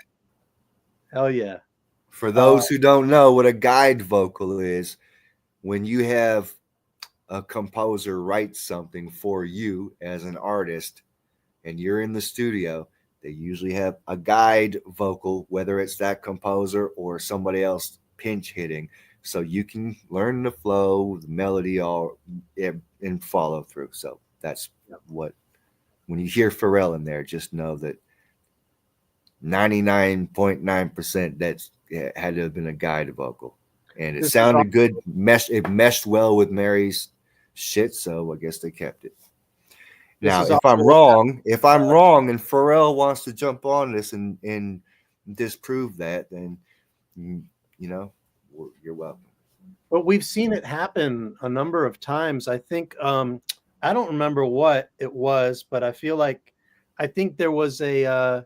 Hell yeah. For those who don't know what a guide vocal is, when you have a composer write something for you as an artist and you're in the studio, they usually have a guide vocal, whether it's that composer or somebody else pinch hitting, so you can learn the flow, the melody, all and follow through. So that's what when you hear Pharrell in there, just know that 99.9% that's it had to have been a guide vocal, and it This is sounded good. It meshed well with Mary's shit, so I guess they kept it. This Now, is if I'm also- wrong, and Pharrell wants to jump on this and disprove that, then you're welcome. But we've seen it happen a number of times. I think I don't remember what it was, but I think there was a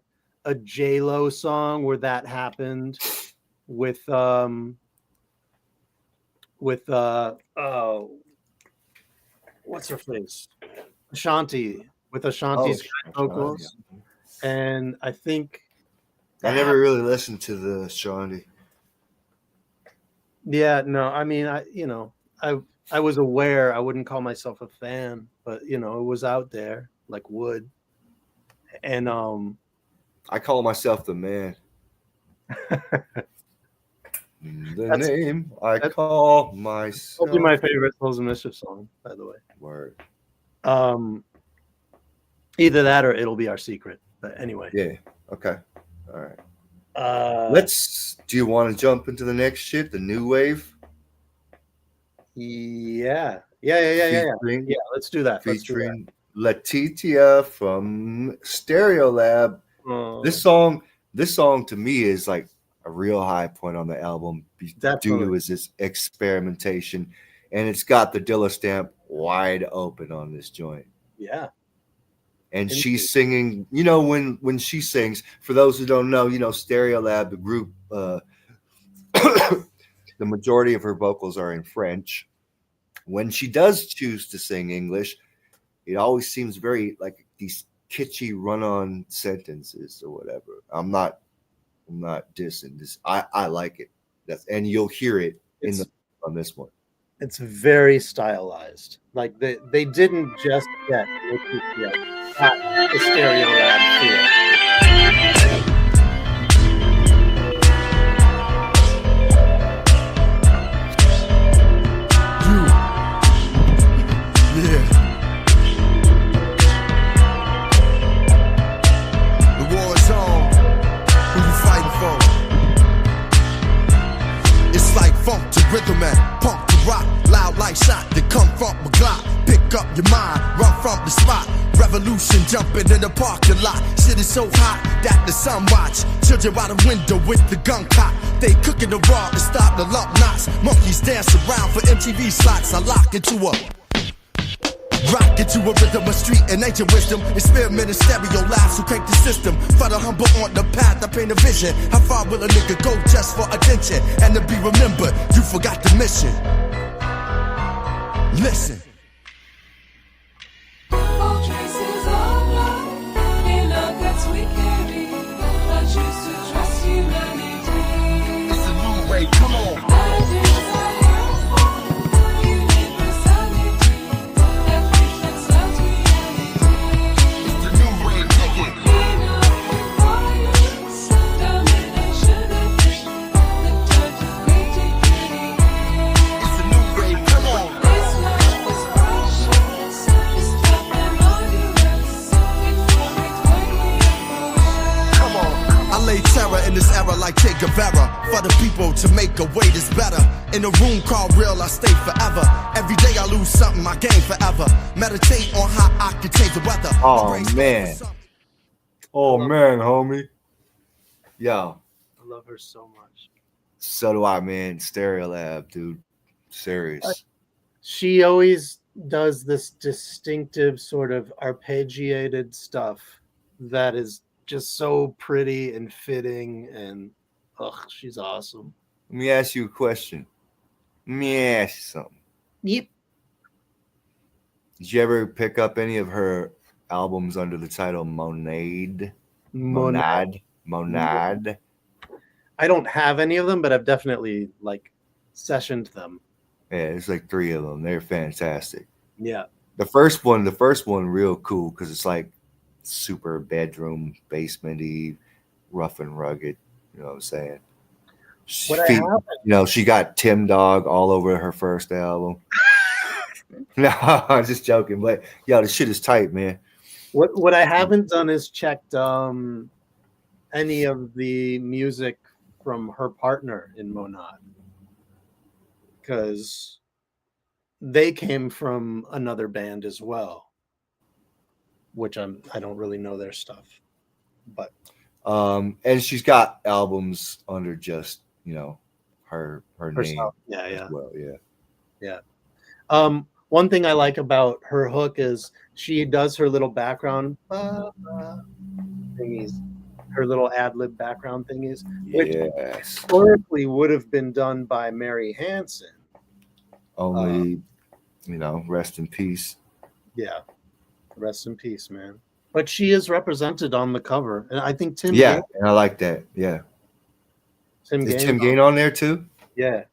J-Lo song where that happened with what's her face? Ashanti, with Ashanti's vocals. And I think I never really listened to the Shawnee. yeah, no, I mean, I was aware. I wouldn't call myself a fan, but it was out there like Wood. And I call myself the man. That's- Name I call myself. probably my favorite Souls and Mischief song, by the way. Word. Either that or It'll Be Our Secret. But anyway. Yeah. Okay. All right. Uh, Do you want to jump into the next shit, the new wave? Yeah. Featuring, Yeah, let's do that. featuring Letitia from Stereolab. This song to me is like a real high point on the album due Definitely. to its experimentation, and it's got the Dilla stamp wide open on this joint. Yeah. And she's singing, when she sings, for those who don't know, Stereolab, the group, the majority of her vocals are in French. When she does choose to sing English, it always seems very like these kitschy run-on sentences or whatever. I'm not dissing this. I like it. And you'll hear it on this one. It's very stylized. Like they didn't just get the Stereolab feel. Yeah. The war is on. Who you fighting for? It's like funk to rhythm and punk to rock. Loud like shot that come from a Glock. Pick up your mind, run from the spot. Revolution jumping in the parking lot. Shit is so hot that the sun watch. Children by the window with the gun cock. They cooking the raw to stop the lump knots. Monkeys dance around for MTV slots. I lock into a rock into a rhythm of street and ancient wisdom. Experimenting stereo labs who crank the system. For the humble on the path, I paint a vision. How far will a nigga go just for attention? And to be remembered, you forgot the mission. Listen. All traces of love in love that we carry. I choose to trust humanity. It's a new way, come on. I desire unique personality that reflects love's reality. It's the new way, take it. King of warriors, domination and vision. The touch of creativity. It's the new way, come on. This life is precious, it's tough and arduous. It's Come on. I lay terror in this era like Che Guevara. For the people to make a way that's better. In a room called real, I stay forever. Every day I lose something, I gain forever. Meditate on how I can change the weather. Oh, Embrace man. something. Oh man, homie. Yo, I love her so much. so do I, man. Stereolab, dude. Serious. She always does this distinctive sort of arpeggiated stuff that is just so pretty and fitting, and she's awesome. Let me ask you a question. Let me ask you something. Yep. Did you ever pick up any of her albums under the title Monade? Monad. Monad. I don't have any of them, but I've definitely sessioned them. Yeah, there's like 3 of them. They're fantastic. Yeah. The first one, real cool because it's like super bedroom, basement-y, rough and rugged. You know what I'm saying? What I have- She got Tim Dog all over her first album. No, I'm just joking. But yo, the shit is tight, man. What I haven't done is checked any of the music from her partner in Monad, because they came from another band as well, which I don't really know their stuff, but And she's got albums under just, you know, her name herself. as Yeah. well. Yeah. One thing I like about her hook is she does her little background thingies, her little ad lib background thingies, which Yes. historically would have been done by Mary Hansen. Only, you know, rest in peace. Yeah, rest in peace, man. But she is represented on the cover, and I think Tim. Yeah, Gaines, and I like that. Yeah. Tim Is Gaines. Tim Gaines on there too? Yeah.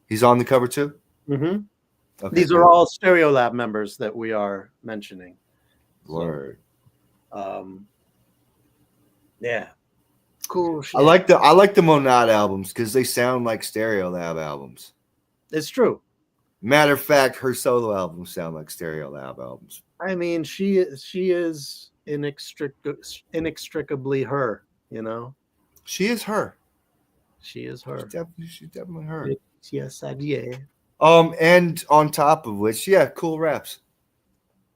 He's on the cover too? Mm-hmm. Okay, These are all Stereolab members that we are mentioning. Word. Yeah. Cool shit. I like the Monad albums because they sound like Stereolab albums. It's true. Matter of fact, her solo albums sound like Stereolab albums. I mean, she is inextricably her, you know? She is her. She is her. She's definitely her. Yes, yeah. And on top of which, yeah, cool raps.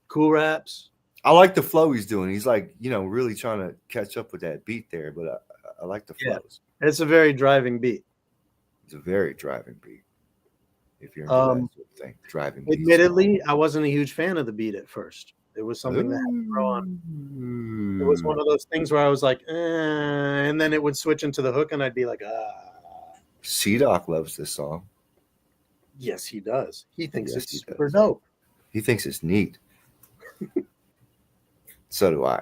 Cool raps. I like the flow he's doing. He's like, you know, really trying to catch up with that beat there, but I like the flows. Yeah. It's a very driving beat. It's a very driving beat. If you're into that sort of thing, driving beats. Admittedly, I wasn't a huge fan of the beat at first. It was something that had to grow on. It was one of those things where I was like, and then it would switch into the hook, and I'd be like, C-Doc loves this song. Yes, he does. He thinks Yes, it's he super does. dope. He thinks it's neat. So do I.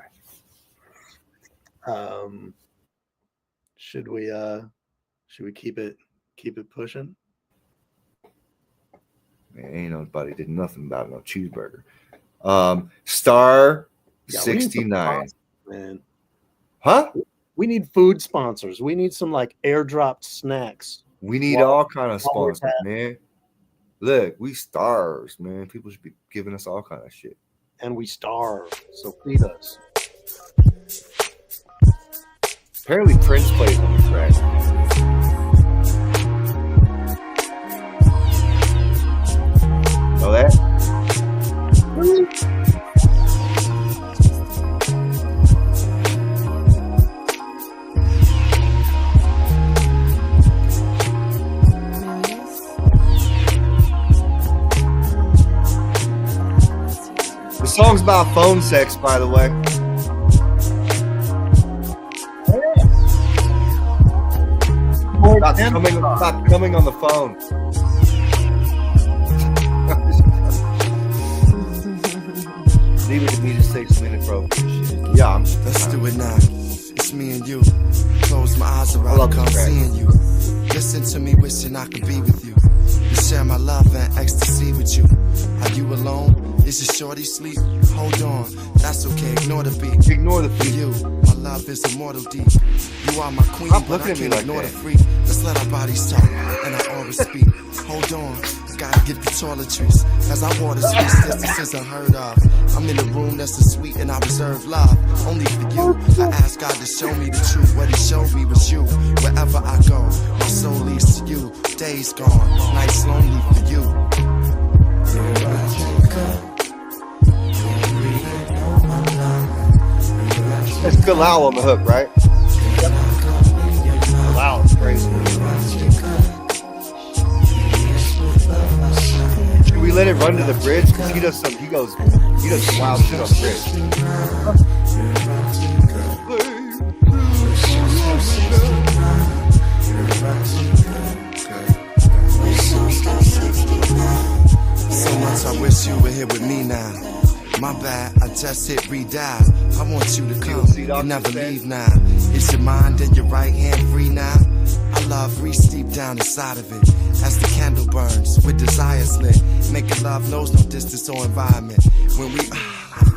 Should we keep it pushing? Man, ain't nobody did nothing about no cheeseburger. Star Yeah, we need some 69. sponsors, man. Huh? We need food sponsors. We need some like airdropped snacks. We need Well, all kind of while we're sponsors, man. Look, we stars, man. People should be giving us all kind of shit. And we starve, so feed us. Apparently Prince plays on the track. Know that? The song's about phone sex, by the way. Stop coming on the phone. Leave it to me to say some inappropriate shit. Yeah, Let's do it now. It's me and you. Close my eyes I around, love come this track. seeing you. Listen to me, wishing I could be with you. To share my love and ecstasy with you. Are you alone? Is your shorty sleep? Hold on, that's okay. Ignore the beat. Ignore the For beat. you, my love is immortal deep. You are my queen, Stop but looking I at me can't like ignore that. the freak. Let's let our bodies talk, and I always speak. Hold on, gotta get the toiletries. As I water sweet distances unheard of. I'm in a room that's so sweet and I reserve love. Only for you, I ask God to show me the truth. What he showed me was you. Wherever I go, my soul leads to you. Days gone, nights lonely for you. It's Kalal on the hook, right? Kalal is crazy. Should we let it run to the bridge? Because he does some wild shit on the bridge. So much I wish you were here with me now. My bad, I just hit redial. I want you to come, you never leave now. Is your mind and your right hand free now? I love reach deep down inside of it. As the candle burns with desires lit. Making love knows no distance or environment. When we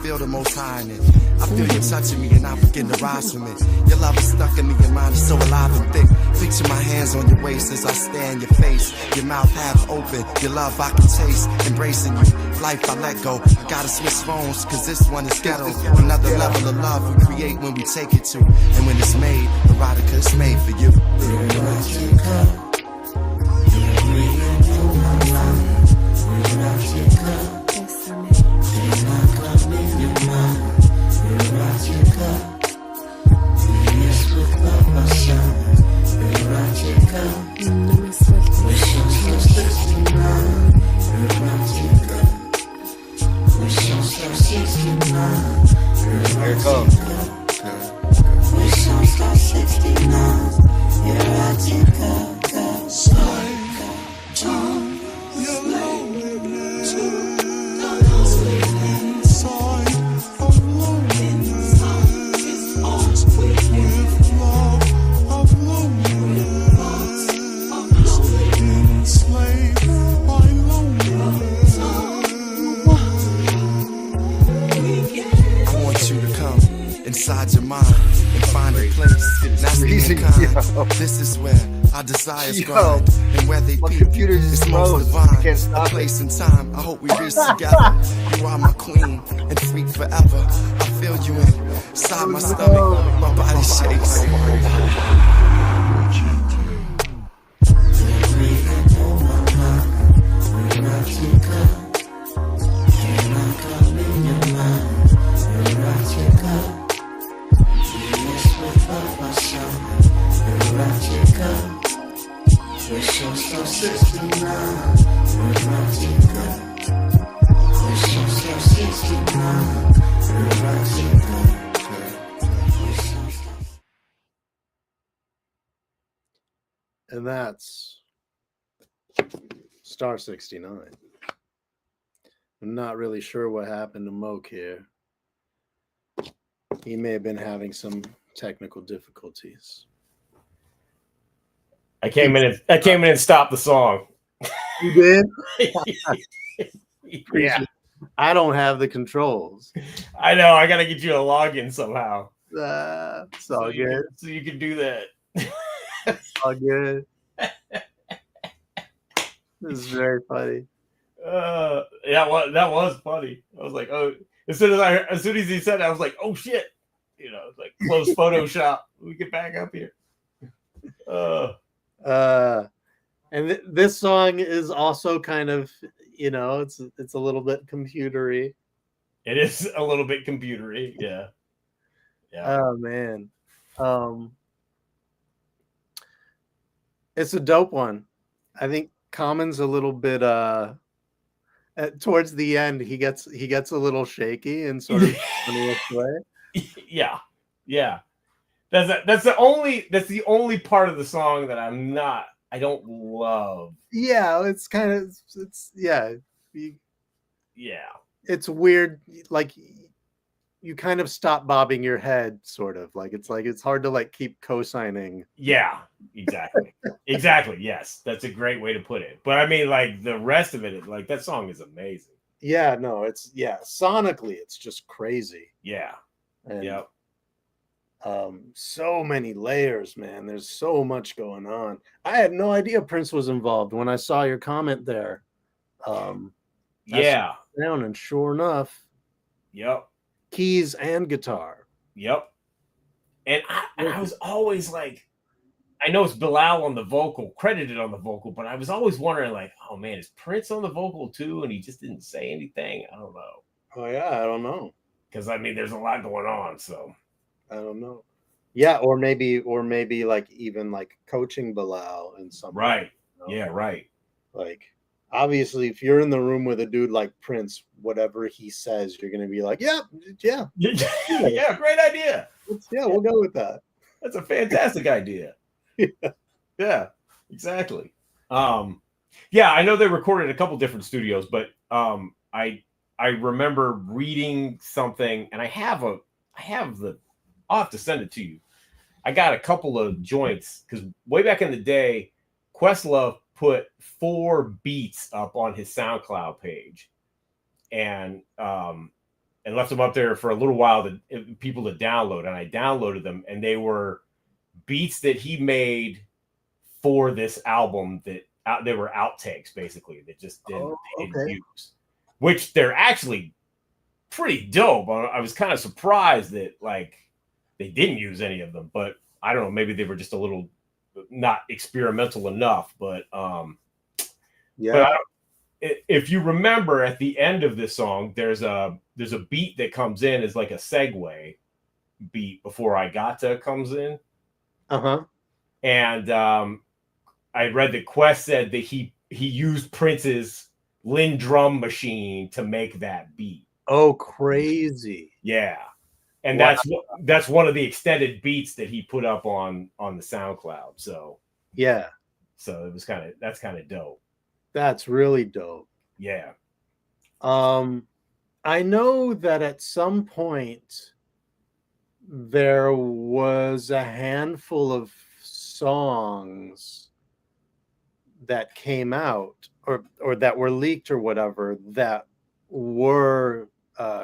feel the most high in it. I feel you touching me and I begin to rise from it. Your love is stuck in me, your mind is so alive and thick. Picture my hands on your waist as I stare in your face. Your mouth half open, your love I can taste. Embracing you, life I let go. I gotta switch phones, cause this one is ghetto. Another level of love we create when we take it to. And when it's made, erotica is made for you. Here it comes. Inside your mind and find a place. That's the kind. This is where our desires grind. And where they peak, it's most divine. A place and time, I hope we reach together. You are my queen and freak forever. I feel you inside my stomach, my body shakes. And that's Star 69. I'm not really sure what happened to Moke here. He may have been having some technical difficulties. I came in and stopped the song. You did? Yeah. I don't have the controls. I know. I got to get you a login somehow. It's all good. So you can do that. It's all good. This is very funny. Yeah, that was funny. I was like, oh, as soon as he said it, I was like, oh shit. You know, it's like close Photoshop. We get back up here. And this song is also kind of, you know, it's a little bit computery. It is a little bit computery, yeah. Oh man. It's a dope one. I think Common's a little bit towards the end he gets a little shaky in sort of funniest way. Yeah. That's the only part of the song that I don't love. Yeah, it's kind of it's weird. Like you kind of stop bobbing your head, sort of like it's hard to like keep co-signing. Yeah, exactly. Exactly. Yes, that's a great way to put it. But I mean, like the rest of it, like that song is amazing. Yeah, no, sonically, it's just crazy. Yeah. And, yep. So many layers, man. There's so much going on. I had no idea Prince was involved when I saw your comment there. Yeah. Down and sure enough, yep. Keys and guitar. Yep. And I was always like, I know it's Bilal on the vocal, credited on the vocal, but I was always wondering, like, oh man, is Prince on the vocal too? And he just didn't say anything. I don't know. Oh yeah, I don't know. Because I mean, there's a lot going on, so. I don't know. Yeah, or maybe like even like coaching Bilal and something. Right. You know? Yeah, right. Like obviously if you're in the room with a dude like Prince, whatever he says, you're gonna be like, yeah, great idea. We'll go with that. That's a fantastic idea. Yeah, exactly. Yeah, I know they recorded a couple different studios, but I remember reading something, and I'll have to send it to you. I got a couple of joints because way back in the day, Questlove put 4 beats up on his SoundCloud page. And and left them up there for a little while to people to download, and I downloaded them, and they were beats that he made for this album that they were outtakes basically that just didn't use, which they're actually pretty dope. I was kind of surprised that like they didn't use any of them, but I don't know, maybe they were just a little not experimental enough. But if you remember at the end of this song, there's a beat that comes in as like a segue beat before I Gotta comes in. And I read that Quest said that he used Prince's Linn drum machine to make that beat. Oh, crazy. Yeah. And that's one of the extended beats that he put up on the SoundCloud. So yeah. So that's kind of dope. That's really dope. Yeah. I know that at some point there was a handful of songs that came out or that were leaked or whatever that were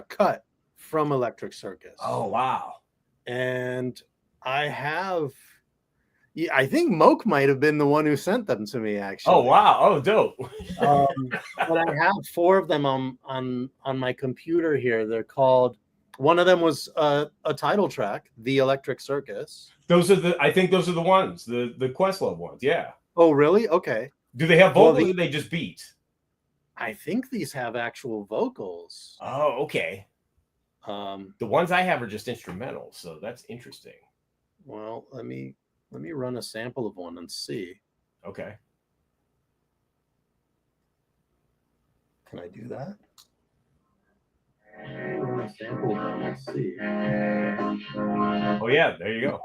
cut from Electric Circus. Oh, wow. And I think Moke might have been the one who sent them to me, actually. Oh, wow. Oh, dope. But I have 4 of them on my computer here. They're called, one of them was a title track, The Electric Circus. I think those are the ones, the Questlove ones. Yeah. Oh, really? Okay. Do they have vocals or they just beat? I think these have actual vocals. Oh, okay. The ones I have are just instrumental, so that's interesting. Well, let me run a sample of one and see. Okay. Can I do that? Run a sample of one and see. Oh yeah, there you go.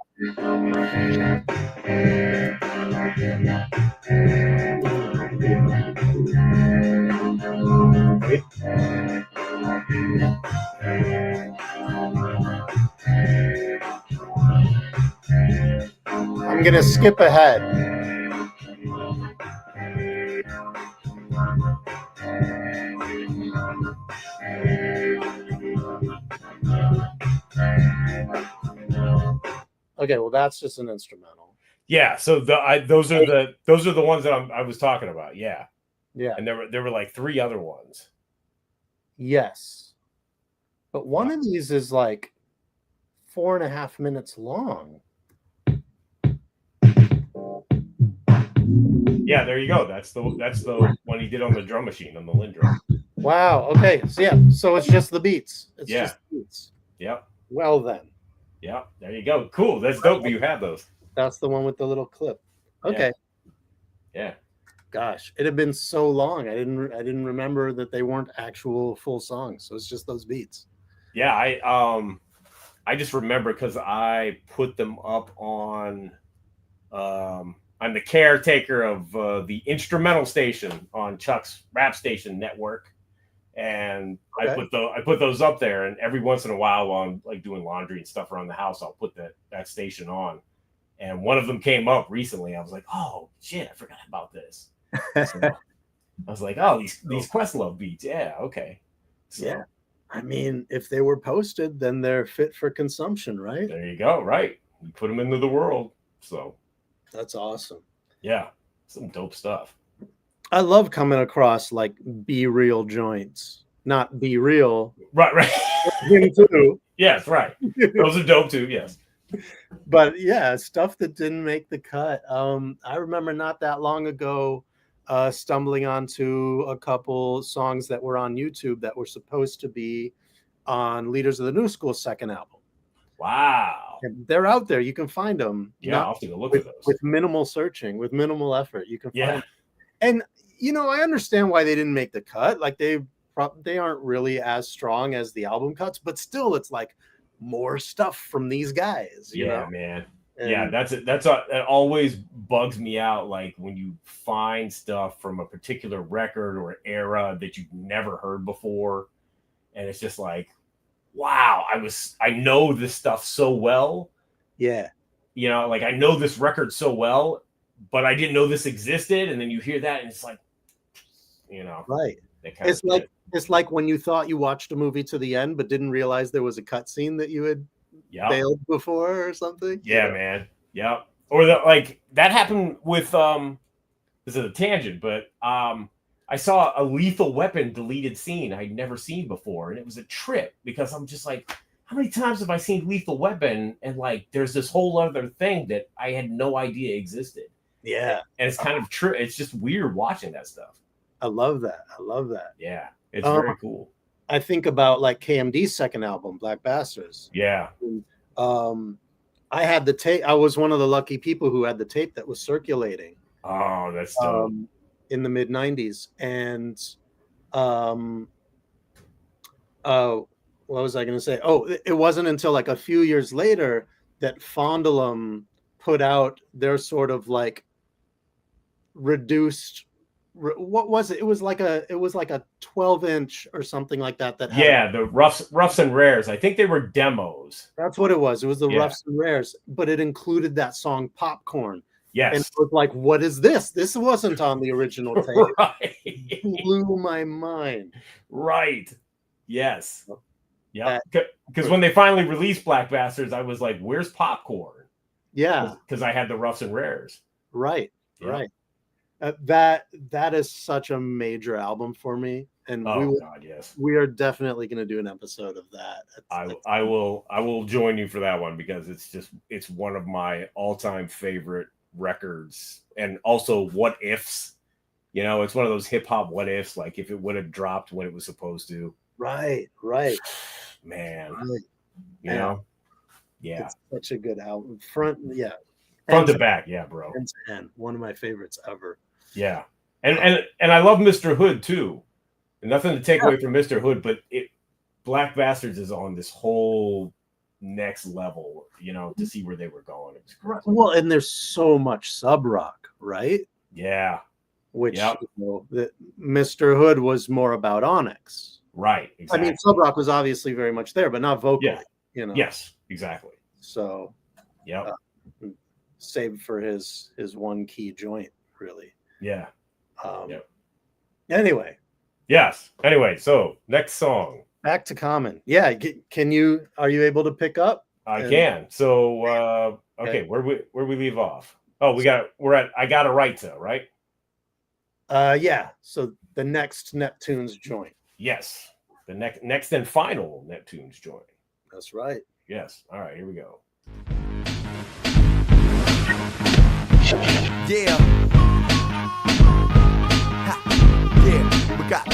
I'm gonna skip ahead. Okay, well that's just an instrumental. Yeah, so those are the ones that I was talking about. Yeah, yeah, and there were like 3 other ones. Yes, but one of these is like 4.5 minutes long. Yeah, there you go. That's the one he did on the drum machine, on the Linn drum. Wow. Okay. So yeah. So it's just the beats. It's just beats. Yep. Well then. Yeah. There you go. Cool. That's dope. You have those. That's the one with the little clip. Okay. Yeah. Gosh, it had been so long. I didn't remember that they weren't actual full songs. So it's just those beats. Yeah. I just remember because I put them up on. I'm the caretaker of the instrumental station on Chuck's Rap Station network, and I put those up there. And every once in a while I'm like doing laundry and stuff around the house, I'll put that station on. And one of them came up recently. I was like, oh shit, I forgot about this. So I was like, oh, these Questlove beats, yeah, okay. So, yeah, I mean, if they were posted, then they're fit for consumption, right? There you go. Right, you put them into the world. So. That's awesome. Yeah, some dope stuff. I love coming across like Be Real joints, not Be Real. Right. Him too. Yes, right. Those are dope too. Yes. But yeah, stuff that didn't make the cut. I remember not that long ago stumbling onto a couple songs that were on YouTube that were supposed to be on Leaders of the New School's second album. Wow. And they're out there. You can find them. Yeah, I'll have to go look at those. With minimal searching, with minimal effort. You can find them. And I understand why they didn't make the cut. Like they aren't really as strong as the album cuts, but still it's like more stuff from these guys. You know? Man. And yeah, that always bugs me out. Like when you find stuff from a particular record or era that you've never heard before, and it's just like, wow, I know this stuff so well. Yeah. Like I know this record so well, but I didn't know this existed. And then you hear that and it's like, right. That kind It's of like it's like when you thought you watched a movie to the end, but didn't realize there was a cutscene that you had bailed before or something. Yeah, man. Yep. Or like that happened with this is a tangent, but I saw a Lethal Weapon deleted scene I'd never seen before, and it was a trip because I'm just like, how many times have I seen Lethal Weapon? And like, there's this whole other thing that I had no idea existed. Yeah, and it's kind of true. It's just weird watching that stuff. I love that. Yeah, it's very cool. I think about like KMD's second album, Black Bastards. Yeah. I had the tape. I was one of the lucky people who had the tape that was circulating. Oh, that's dope. In the mid 90s. And what was I going to say? Oh, it wasn't until like a few years later that Fondulum put out their sort of like reduced. What was it? It was like a 12-inch or something like that. That had the roughs and rares. I think they were demos. That's what it was. It was the roughs and rares, but it included that song Popcorn. Yes. And it was like, what is this? This wasn't on the original tape. Right. It blew my mind. Right. Yes. Yeah. Because when they finally released Black Bastards, I was like, where's Popcorn? Yeah. Because I had the roughs and rares. Right. Yeah. Right. That is such a major album for me. And we are definitely going to do an episode of that. I will join you for that one because it's one of my all-time favorite records. And also what ifs, it's one of those hip hop what ifs, like if it would have dropped when it was supposed to. Right. Man. Right. Yeah. It's such a good album. Front to back, yeah, bro. And one of my favorites ever. Yeah. And I love Mr. Hood too. And nothing to take away from Mr. Hood, but Black Bastards is on this whole next level, to see where they were going. It was crazy. Well, and there's so much sub rock, right? Yeah. Which that Mr. Hood was more about Onyx. Right. Exactly. I mean, sub rock was obviously very much there, but not vocally. Yeah. Yes, exactly. So saved for his one key joint, really. Yeah. Anyway. Yes. Anyway, so next song. Back to Common. Yeah. Are you able to pick up? I can. So okay, where we leave off? Oh, we're at I Got a Right To, right? Yeah. So the next Neptune's joint. Yes. The next and final Neptune's joint. That's right. Yes. All right, here we go. Yeah. Yeah, we got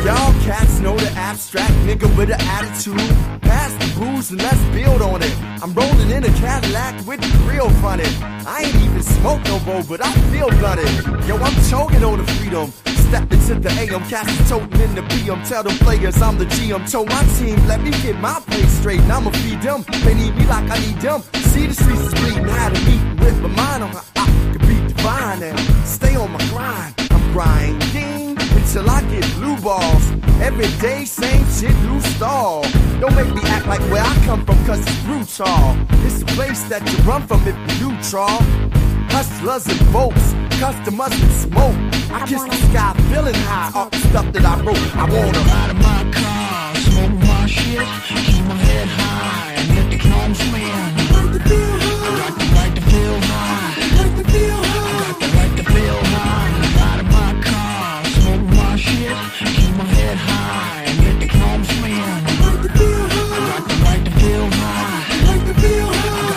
Y'all cats know the abstract nigga with an attitude. Pass the booze and let's build on it. I'm rolling in a Cadillac with the grill funny. I ain't even smoke no more, but I feel blunted. Yo, I'm choking on the freedom. Step into the AM, cast is toting in the BM. Tell them players I'm the GM. Told my team, let me get my play straight, and I'ma feed them. They need me like I need them. See the streets is bleeding, had a meeting with my mind on how I could be divine and stay on my grind. I'm grinding until I get blue balls. Every day, same shit, new stall. Don't make me act like where I come from, cause it's brutal. It's the place that you run from if you neutral. Hustlers and folks, customers and smoke. I kiss the sky feeling high off the stuff that I wrote. I wanna ride in my car, smoke my shit, keep my head high, and let the chrome spin. I got the right to feel high. I got the right to feel high. Ride in my car, smoke my shit, keep my head high, and let the chrome spin. I got the right to feel high. I got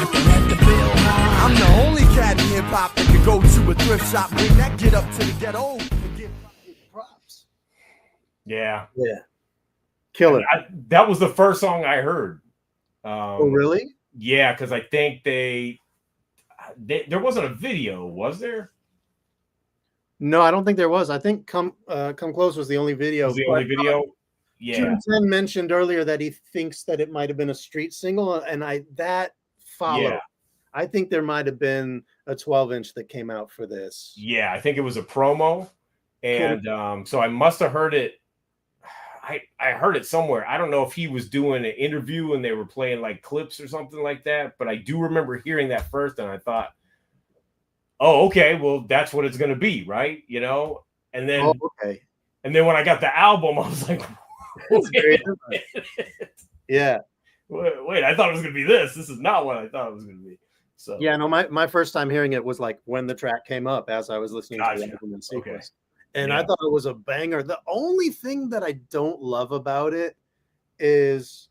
the right to feel high. I'm the only cat in hip hop that can go to a thrift shop, bring that get up to the ghetto, and give props. Yeah. Killer. That was the first song I heard. Oh, really? Yeah, because I think there wasn't a video, was there? No, I don't think there was. I think Come Close was the only video. Was the only video? Yeah. June 10 mentioned earlier that he thinks that it might have been a street single, and that followed. Yeah. I think there might have been a 12-inch that came out for this. Yeah, I think it was a promo, and so I must have heard it. I heard it somewhere. I don't know if he was doing an interview and they were playing like clips or something like that, but I do remember hearing that first, and I thought, oh, okay, well, that's what it's going to be, right? And then Oh, okay. and then when I got the album, I was like, It's very wait, different. Yeah. wait, I thought it was gonna be this. This is not what I thought it was gonna be. So Yeah, no, my first time hearing it was like when the track came up as I was listening to the Gotcha. album in sequence. Okay. And I Yeah. thought it was a banger. The only thing that I don't love about it is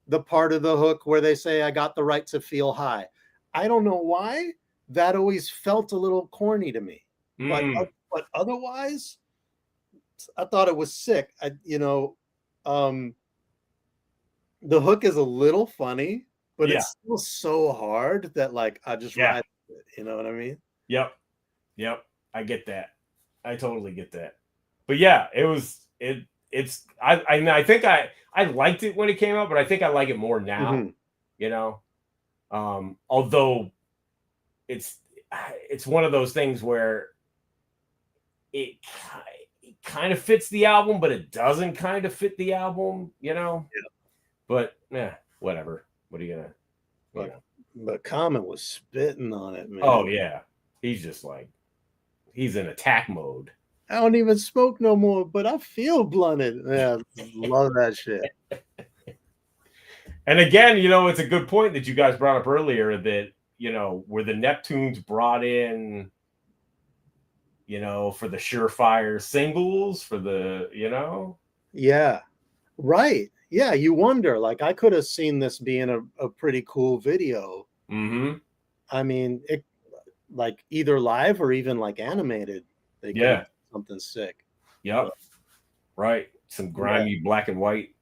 the part of the hook where they say, I got the right to feel high. I don't know why. That always felt a little corny to me. But otherwise, I thought it was sick. The hook is a little funny, but it's still so hard that like I just ride with it. You know what I mean? Yep. I get that. I totally get that. But yeah, I think I liked it when it came out, but I think I like it more now. Mhm. You know, although it's one of those things where it kind of fits the album, but it doesn't kind of fit the album. You know. Yeah. But whatever. What are you gonna? But Common was spitting on it, man. Oh yeah, he's just like he's in attack mode. I don't even smoke no more, but I feel blunted. Yeah, love that shit. And again, it's a good point that you guys brought up earlier that, where the Neptunes brought in, for the surefire singles, for the, Yeah, right. Yeah, you wonder, like, I could have seen this being a pretty cool video. Mm-hmm. I mean, it like either live or even like animated. They could have something sick. Yep. Right. Some grimy black and white,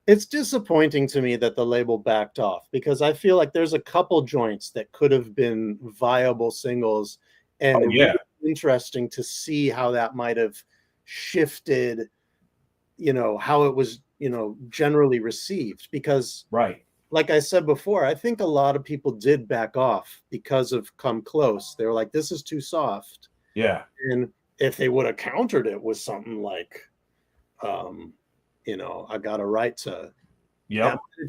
It's disappointing to me that the label backed off because I feel like there's a couple joints that could have been viable singles and really interesting to see how that might have shifted, how it was, generally received. Because like I said before, I think a lot of people did back off because of Come Close. They were like, this is too soft. Yeah. And if they would have countered it with something like, I got a right to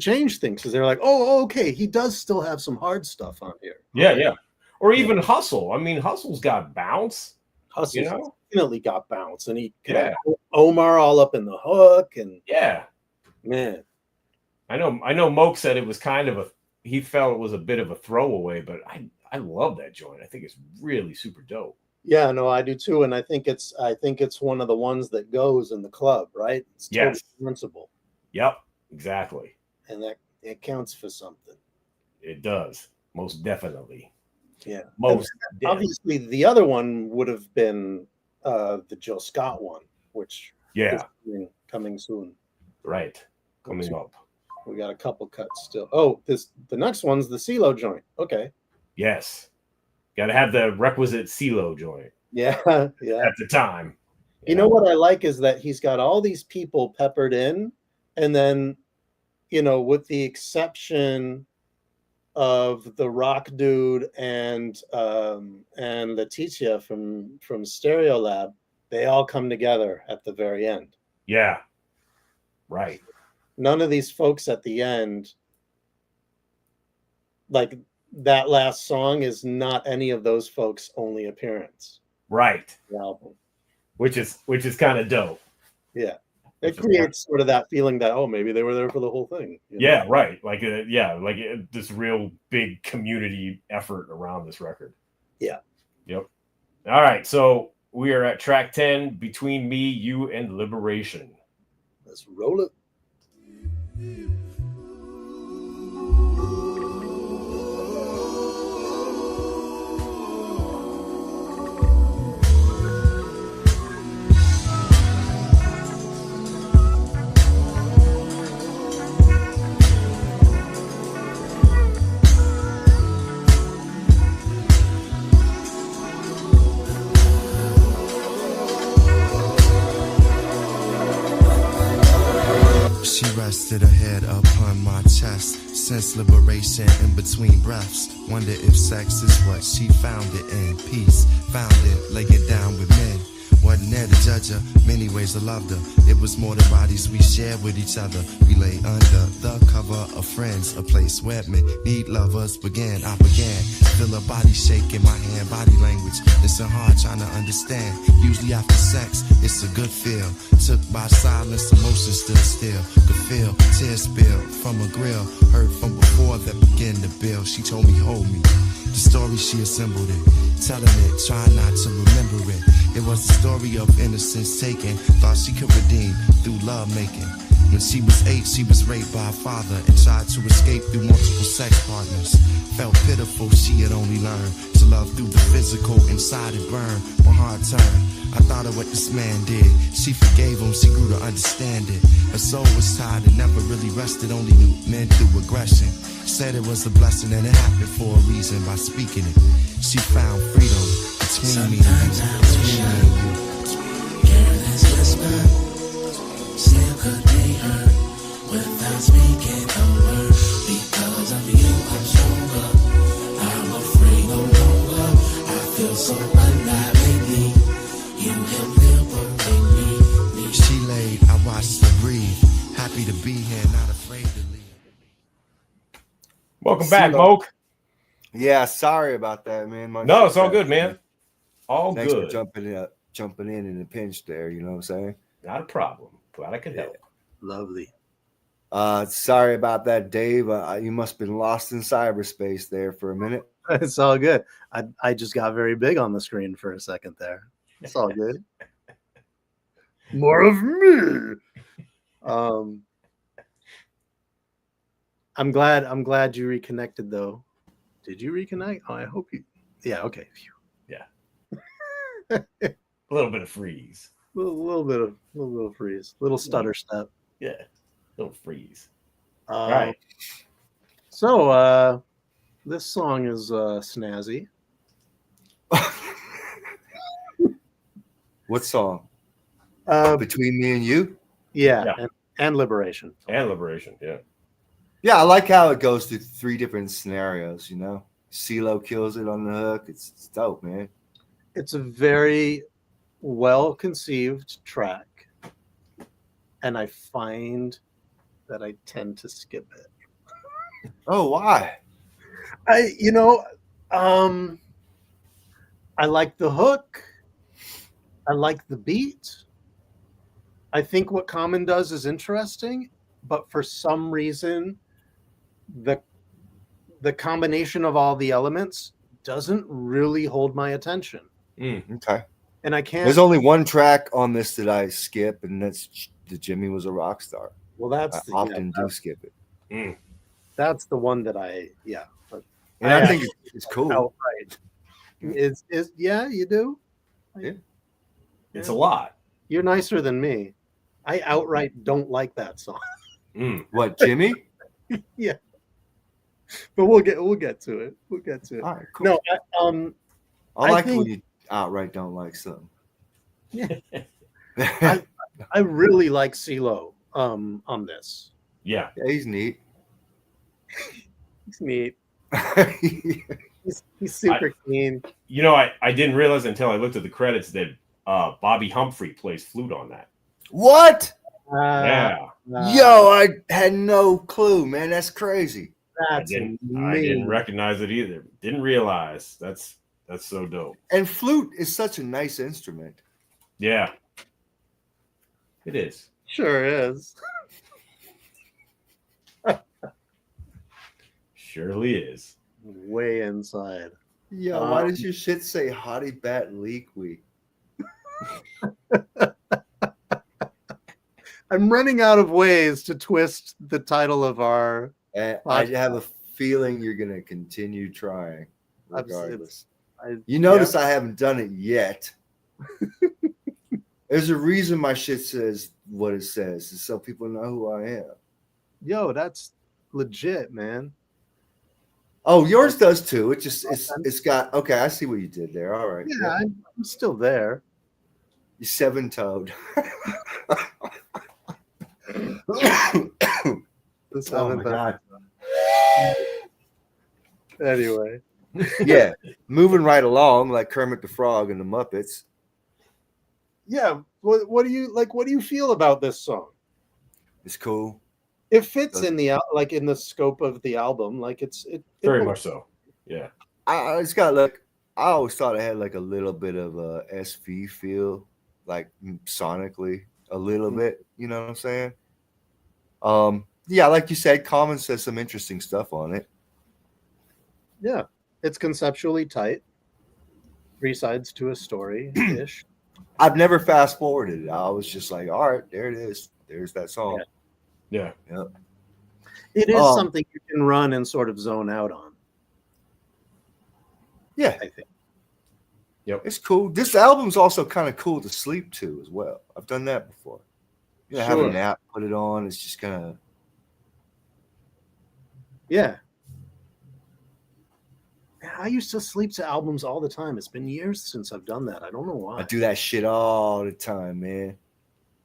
change things, because they're like, oh, okay, he does still have some hard stuff on here. Yeah. Or even Hustle. I mean, Hustle's got bounce. Hustle's definitely got bounce, and he had Omar all up in the hook, and man. I know Moke said it was kind of he felt it was a bit of a throwaway, but I love that joint. I think it's really super dope. Yeah, no, I do too, and I think it's one of the ones that goes in the club, right? It's totally sensible. Yep, exactly. And that it counts for something. It does, most definitely. Yeah, obviously the other one would have been the Jill Scott one, which is coming soon. Right, coming up. We got a couple cuts still. Oh, the next one's the CeeLo joint. Okay. Yes. Got to have the requisite CeeLo joint. Yeah. At the time. You know what I like is that he's got all these people peppered in, and then, with the exception of the Rock Dude and Letitia from Stereolab, they all come together at the very end. Yeah. Right. None of these folks at the end, like that last song is not any of those folks' only appearance. Right. The album. Which is kind of dope. Yeah. It creates sort of that feeling that, maybe they were there for the whole thing. Yeah, right. Like, this real big community effort around this record. Yeah. Yep. All right. So we are at track 10, Between Me, You, and Liberation. Let's roll it. Rested her head upon my chest, sense liberation in between breaths. Wonder if sex is what she found it in. Peace, found it, lay it down with men. Wasn't there to judge her, many ways I loved her. It was more the bodies we shared with each other. We lay under the cover of friends, a place where men need lovers began. I began, feel her body shaking, my hand, body language. Listen hard, trying to understand. Usually after sex, it's a good feel. Took by silence, emotion stood still. Could feel tears spill from a grill. Heard from before that began to build. She told me, hold me. The story she assembled it, telling it, trying not to remember it. It was the story of innocence taken, thought she could redeem through love making. When she was 8, she was raped by her father and tried to escape through multiple sex partners. Felt pitiful, she had only learned to love through the physical, inside it burned. My heart turned, I thought of what this man did. She forgave him, she grew to understand it. Her soul was tired and never really rested, only knew men through aggression. Said it was a blessing and it happened for a reason. By speaking it, she found freedom between me and you. Careless whisper still could be heard without speaking a word. Because of you, I'm stronger. I'm afraid no longer. I feel so alive lately. You help liberate me. She laid, I watched her breathe. Happy to be here, not afraid to leave. Welcome back, Moke. Yeah, sorry about that, man. No, it's all good, man. All Thanks good. for jumping in a pinch there. You know what I'm saying? Not a problem. Glad I could help. Lovely. Sorry about that, Dave. You must have been lost in cyberspace there for a minute. It's all good. I just got very big on the screen for a second there. It's all good. More of me. I'm glad you reconnected though. Did you reconnect? Oh, I hope you. Yeah. Okay. Phew. A little bit of freeze. little bit of freeze. Little stutter step. Yeah. Little freeze. Right. So this song is snazzy. What song? Between Me and You? Yeah. And Liberation. And Liberation, yeah. Yeah, I like how it goes through 3 different scenarios, you know? CeeLo kills it on the hook. It's dope, man. It's a very well-conceived track. And I find that I tend to skip it. Oh, why? I like the hook. I like the beat. I think what Common does is interesting, but for some reason, the combination of all the elements doesn't really hold my attention. Okay. And I can't. There's only one track on this that I skip, and that's the Jimmy Was a Rock Star. Well, I often do skip it. That's the one that but and I think it's cool. Outright. Is you do? Yeah. It's a lot. You're nicer than me. I outright don't like that song. What, Jimmy? Yeah. But we'll get to it. We'll get to it. All right, cool. No, I like when you outright don't like something. Yeah. I really like CeeLo on this. Yeah. He's neat. He's neat. He's super clean. You know, I didn't realize until I looked at the credits that Bobby Humphrey plays flute on that. What? Yeah. Yo, I had no clue, man. That's crazy. I didn't recognize it either. Didn't realize. That's so dope. And flute is such a nice instrument. Yeah. It is. Sure is. Surely is. Way inside. Yo, why does your shit say Hottie Bat Leak Week? I'm running out of ways to twist the title of our. I have a feeling you're going to continue trying, regardless. You notice I haven't done it yet. There's a reason my shit says what it says, is so people know who I am. Yo, that's legit, man. Oh, yours does too. It's got okay. I see what you did there. All right. Yeah, I'm still there. You 7-toed. Oh my God. Anyway. Yeah, moving right along like Kermit the Frog and the Muppets. yeah. What do you like? What do you feel about this song? It's cool. It fits in the like in the scope of the album. Like it Very works. much so. Yeah. It's got like I always thought it had like a little bit of a SV feel, like sonically a little bit. You know what I'm saying? Yeah, like you said, Common says some interesting stuff on it. Yeah, it's conceptually tight. 3 sides to a story ish. I've never fast forwarded it. I was just like, all right, there it is. There's that song. Yeah. Yep. It is something you can run and sort of zone out on. Yeah, I think. Yep. It's cool. This album's also kind of cool to sleep to as well. I've done that before. You know, have a nap, put it on. It's just kind of. Yeah. I used to sleep to albums all the time. It's been years since I've done that. I don't know why. I do that shit all the time, man.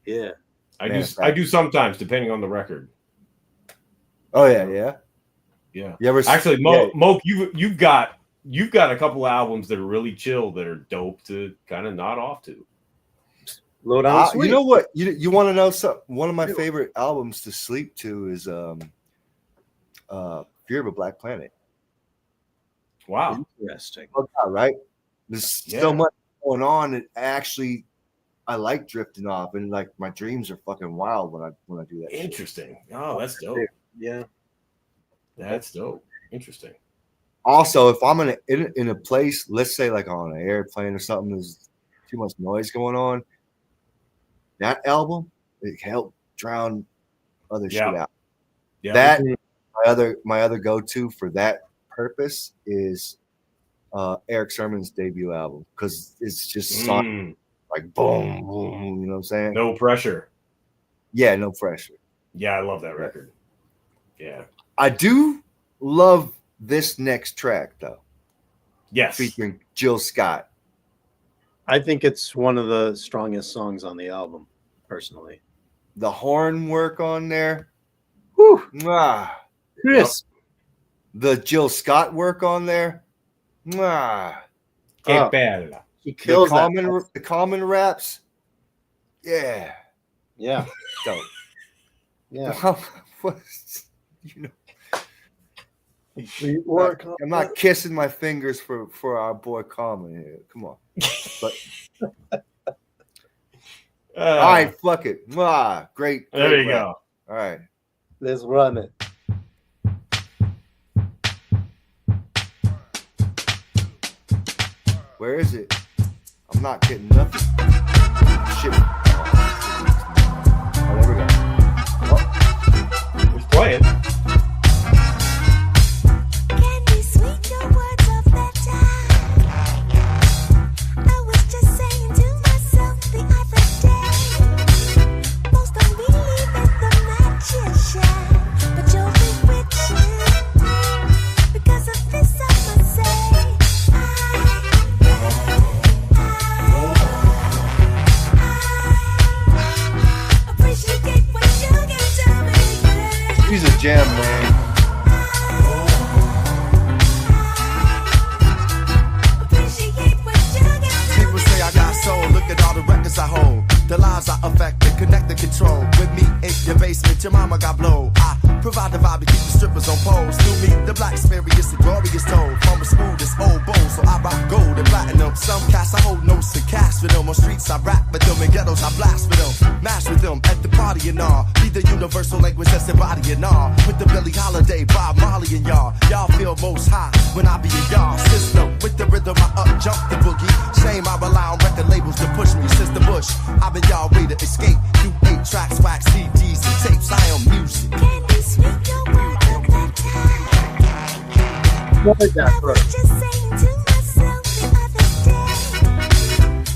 Yeah. I do sometimes, depending on the record. Oh yeah. Yeah. You ever actually, Moke, you've got a couple albums that are really chill that are dope to kind of nod off to. Low down you know what? You want to know something? One of my favorite albums to sleep to is Fear of a Black Planet. Wow. Interesting. Oh, God, right? There's so much going on that actually I like drifting off, and like my dreams are fucking wild when I do that. Interesting. Shit. Oh, that's dope. Yeah. That's dope. Interesting. Also, if I'm in a place, let's say like on an airplane or something, there's too much noise going on. That album, it helped drown other shit out. Yeah. That my other go-to for that purpose is Eric Sermon's debut album, because it's just like boom, boom, you know what I'm saying? No pressure. Yeah, no pressure. Yeah, I love that record. Yeah. I do love this next track though. Yes. Featuring Jill Scott. I think it's one of the strongest songs on the album, personally. The horn work on there. Whew. Chris. The Jill Scott work on there. Que bella. He kills the common raps. Yeah. Yeah. Dope. Yeah. You know. I'm not kissing my fingers for our boy Common here. Come on. But all right, fuck it. Great. There you go. All right. Let's run it. Where is it? I'm not getting nothing. Shit. Oh, there we go. Oh. It's playing. He's a gem, man. People say I got soul. Look at all the records I hold. The lives I affect and connect and control. With me in your basement, your mama got blow. I provide the vibe to keep the strippers on poles. Through me, the black experience, the glorious told. From a smooth as old bowl, so I rock gold and platinum. Some cats I hold notes and cash for them. On streets I rap with them, in ghettos I blast for them. Mash with them at the party and all. Be the universal language that's embodying all. With the Billie Holiday, Bob Marley and y'all. Y'all feel most high when I be in y'all system. With the rhythm I up jump the boogie. Shame I rely on record labels to push me since the bush. I've been y'all way to escape. Do 8 tracks, wax CDs and tapes. I am music. Can you speak your word of that time? What is that, I bro? was just saying to myself the other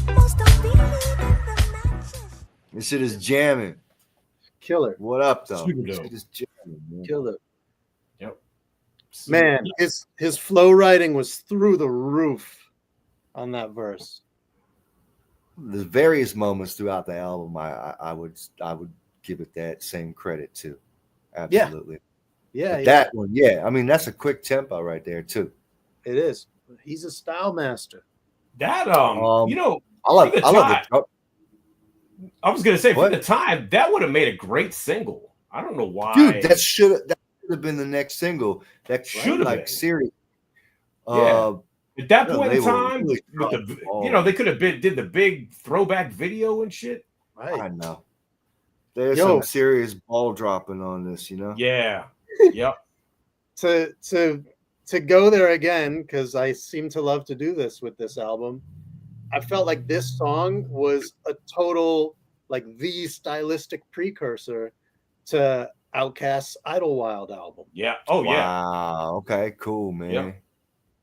day, most don't believe in the matches. This shit is jamming. Killer. What up, though? Super This dope. shit is jamming, man. Killer. Yep. Man, his flow writing was through the roof on that verse. There's various moments throughout the album I would give it that same credit to. Absolutely. Yeah, But that one, yeah. I mean, that's a quick tempo right there too. it is. He's a style master. That I love Give it the time. drum. I was gonna say What? for the time that would have made a great single. I don't know why. Dude, that should have been the next single. That Should have like been. serious. Yeah. At that yeah, point they in were time, really with dropping the the ball. you know, they could have did the big throwback video and shit. Right. I know. There's Yo. some serious ball dropping on this, you know. Yeah. Yep. To go there again, because I seem to love to do this with this album. I felt like this song was a total, like, the stylistic precursor to Outkast's Idlewild album. Yeah. Oh yeah. Wow. Okay. Cool, man. Yep.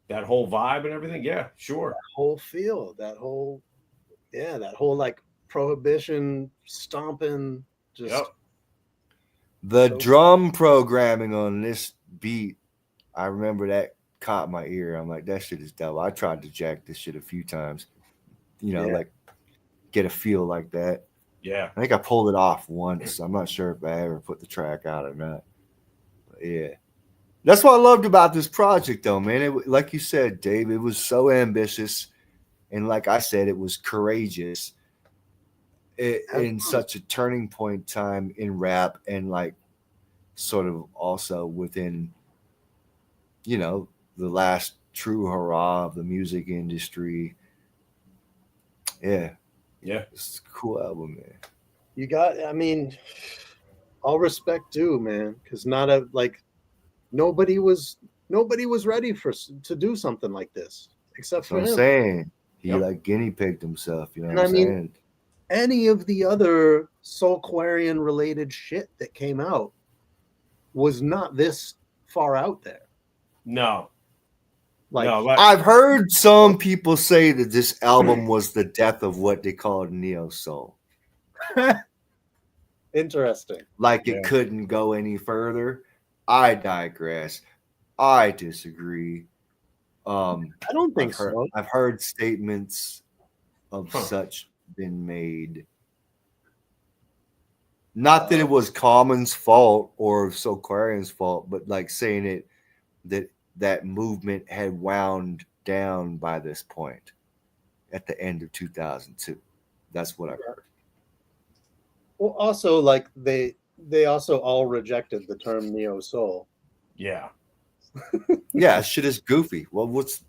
That whole vibe and everything. Yeah. Sure. That whole feel, that whole like prohibition stomping, just Yep. The So- drum programming on this beat, I remember that caught my ear. I'm like, that shit is dope. I tried to jack this shit a few times, you know, Yeah. like get a feel like that. Yeah. I think I pulled it off once. I'm not sure if I ever put the track out or not. But yeah. That's what I loved about this project, though, man. It, like you said, Dave, it was so ambitious. And like I said, it was courageous in such a turning point time in rap and like sort of also within, you know, the last true hurrah of the music industry. Yeah. Yeah. It's a cool album, man. you got, I mean, all respect due, man, because nobody was ready to do something like this except That's for what I'm him. saying. He Yep. like guinea pigged himself, you know And what I'm I mean, saying? Any of the other Soulquarian related shit that came out was not this far out there. No. Like, no. Like, I've heard some people say that this album was the death of what they called neo soul. interesting. Like Yeah. it couldn't go any further. I digress. I disagree. I don't think I've heard, so. I've heard statements of Huh. such been made. Not that it was Common's fault or Soulquarian's fault, but like saying it that movement had wound down by this point at the end of 2002. That's what I've heard. Well, also, like, they also all rejected the term neo soul. yeah. Yeah, shit is goofy. Well, what's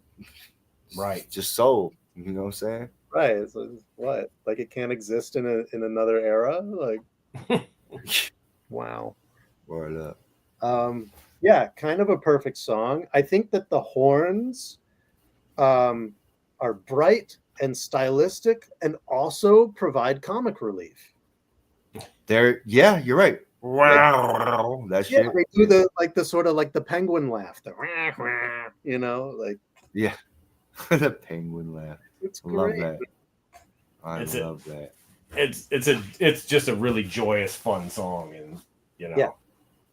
Right. just soul? You know what I'm saying? Right. It's what? Like, it can't exist in another era? Like, wow. Word up. Yeah, kind of a perfect song. I think that the horns are bright and stylistic and also provide comic relief. There, yeah, you're right. Wow, that Yeah, shit. they do the sort of like the penguin laugh, you know, like, Yeah, the penguin laugh. it's I love great. that. I It's it. love that. It's just a really joyous, fun song, and you know, Yeah.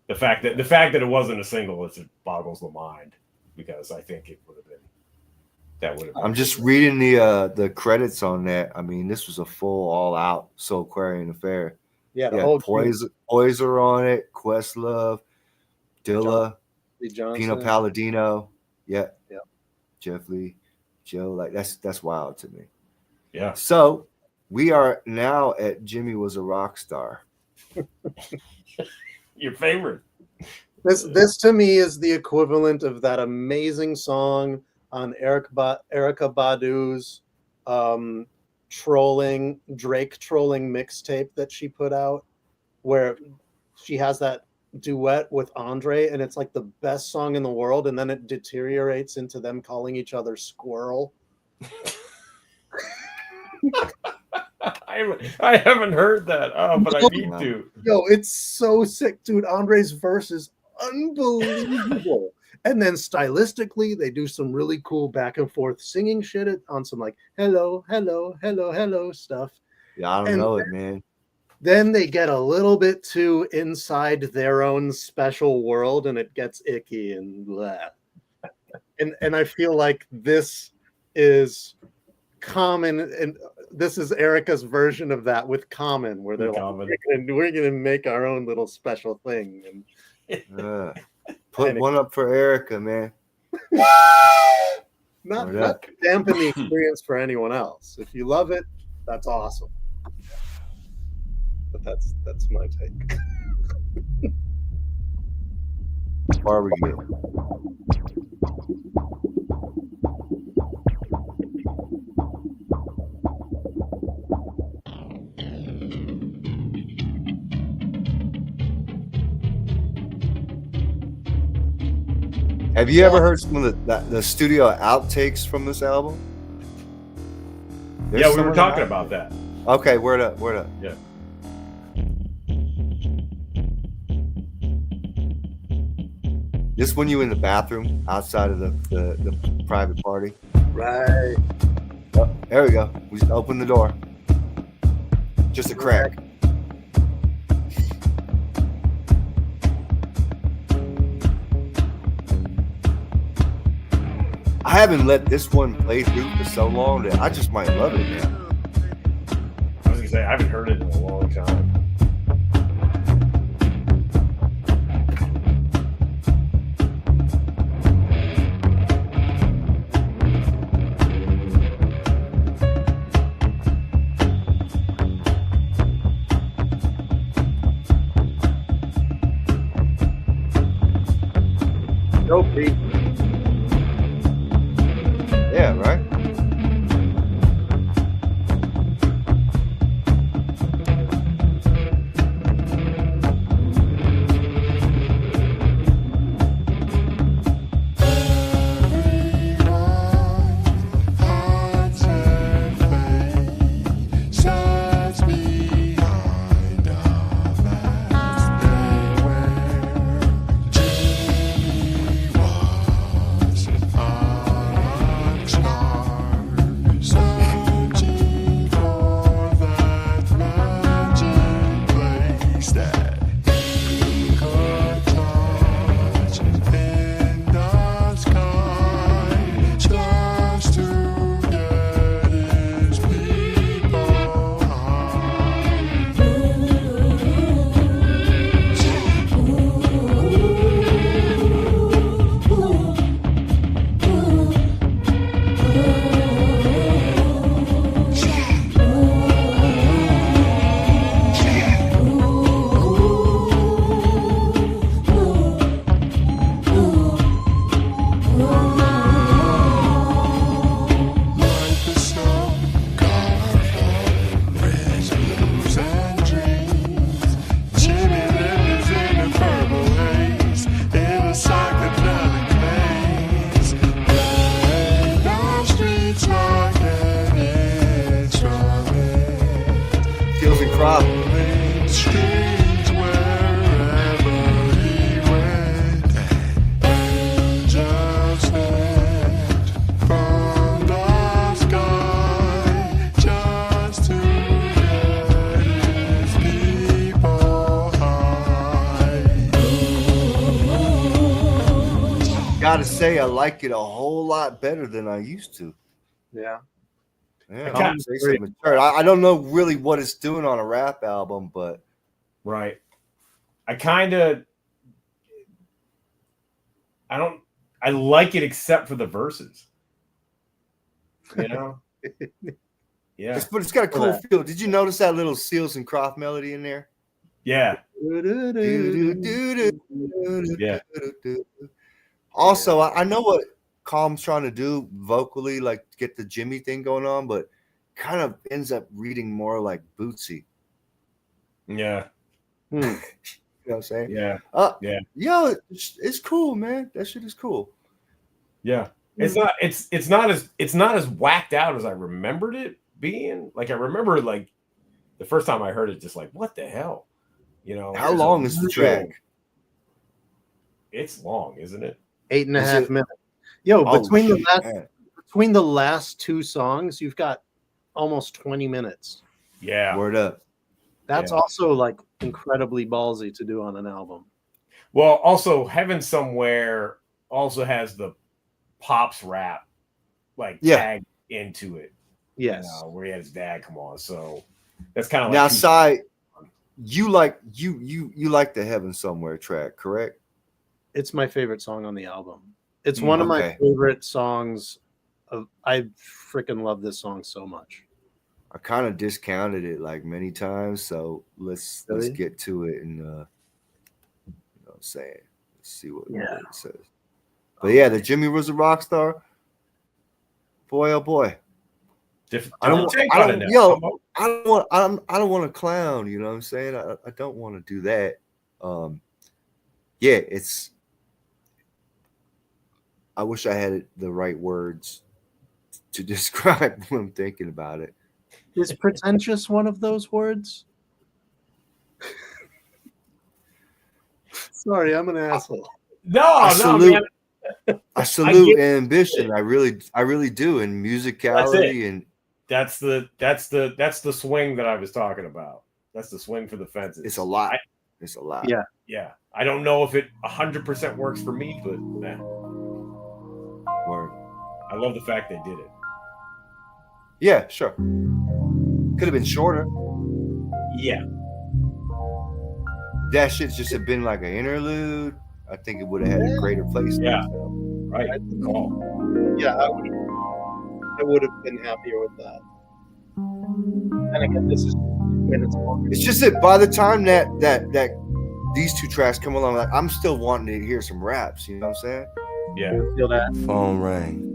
the fact that it wasn't a single, it boggles the mind, because I think it would have been I'm just reading the credits on that. I mean, this was a full all out Soulquarian affair. Yeah, the Yeah, whole Poiser on it, Questlove, Dilla, Lee Johnson. Pino Palladino. Yeah. Yeah. Jeff Lee, Joe. Like that's wild to me. Yeah. So we are now at Jimmy Was a Rock Star. Your favorite. This to me is the equivalent of that amazing song on Erykah Badu's Drake trolling mixtape that she put out, where she has that duet with Andre, and it's like the best song in the world, and then it deteriorates into them calling each other squirrel. I haven't heard that, but I need to. Yo, it's so sick, dude. Andre's verse is unbelievable. And then stylistically, they do some really cool back and forth singing shit on some like hello, hello, hello, hello stuff. Yeah, I don't And know it, man. Then they get a little bit too inside their own special world, and it gets icky and blah. And I feel like this is Common, and this is Erica's version of that with Common, where they're like, Common. we're gonna make our own little special thing. And Put one up for Erica, man. not Word up. to dampen the experience for anyone else. If you love it, that's awesome. but that's my take. Barbecue. Have you ever heard some of the studio outtakes from this album? There's Yeah, we some were of them talking out about there. that. Okay, word up. Yeah. This when you in the bathroom outside of the private party. Right. Oh, there we go. We just open the door. Just a crack. I haven't let this one play through for so long that I just might love it now. I was gonna say I haven't heard it in a long time. Dope beat. Yeah, right? Crop. Gotta say, I like it a whole lot better than I used to. Yeah. Yeah, I I'm say something. I don't know really what it's doing on a rap album, but Right. I like it except for the verses. You know? Yeah. but it's got a cool feel. Did you notice that little Seals and Croft melody in there? Yeah. Yeah. Also, I know what Calm's trying to do vocally, like get the Jimmy thing going on, but kind of ends up reading more like Bootsy. Yeah. You know what I'm saying? Yeah. Yeah. Yo, it's cool, man. That shit is cool. Yeah. It's not as whacked out as I remembered it being. Like I remember like the first time I heard it, just like, what the hell? You know, how long is the track? It's long, isn't it? 8.5 minutes. Yo, between the last two songs, you've got almost 20 minutes. Yeah. Word up. That's also like incredibly ballsy to do on an album. Well, also Heaven Somewhere also has the Pops rap tagged into it. Yes. You know, where he had his dad come on. So that's kind of now, Sai, you like the Heaven Somewhere track, correct? It's my favorite song on the album. It's one of my favorite songs. I freaking love this song so much. I kind of discounted it like many times, so let's Really? get to it and you know what I'm saying. Let's see what it says. But yeah, the Jimmy was a rock star. Boy, oh boy. I don't want to clown, you know what I'm saying? I don't want to do that. Yeah, I wish I had the right words to describe when I'm thinking about it. Is pretentious one of those words? Sorry, I'm an asshole. Man. I salute ambition. I really do, and musicality, and that's the swing that I was talking about. That's the swing for the fences. It's a lot. It's a lot. Yeah. I don't know if it 100% works for me, but Word. I love the fact they did it. Yeah, sure. Could have been shorter. Yeah. That shit just had been like an interlude. I think it would have had a greater place. Yeah. Right. Yeah, I would have been happier with that. And again, this is minutes longer. It's just that by the time that these two tracks come along, like I'm still wanting to hear some raps. You know what I'm saying? Yeah. Feel that? Phone rang.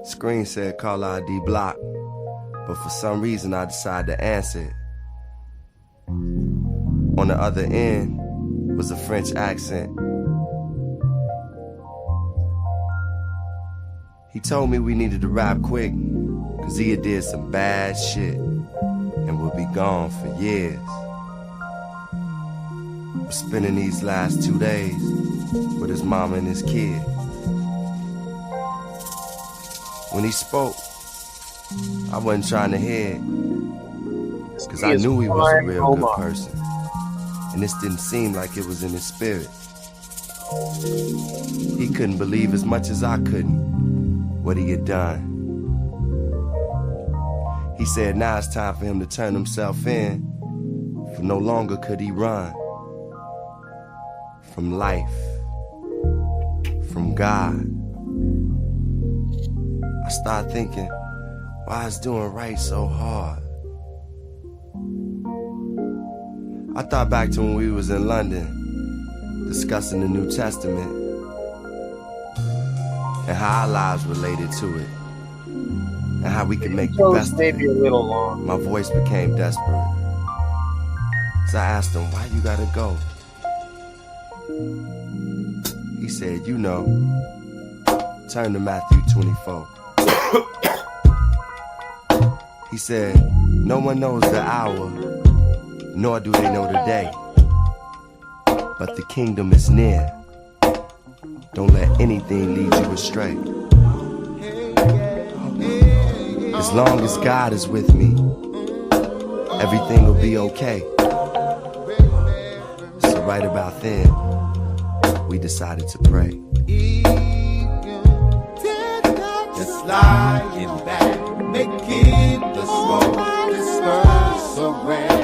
Screen said call ID blocked, but for some reason I decided to answer it. On the other end was a French accent. He told me we needed to rap quick, cause he had did some bad shit and would be gone for years. We're spending these last 2 days with his mama and his kid. When he spoke, I wasn't trying to hear it, cause I knew he was a real good person, and this didn't seem like it was in his spirit. He couldn't believe as much as I couldn't what he had done. He said now it's time for him to turn himself in, for no longer could he run from life, from God. I started thinking, why is doing right so hard? I thought back to when we was in London, discussing the New Testament, and how our lives related to it, and how we could make the best of it. Maybe a little long. My voice became desperate, so I asked him, why you gotta go? He said, you know, turn to Matthew 24. He said, no one knows the hour, nor do they know the day, but the kingdom is near. Don't let anything lead you astray. As long as God is with me, everything will be okay. So right about then, we decided to pray. Just lying back, making the smoke disperse around.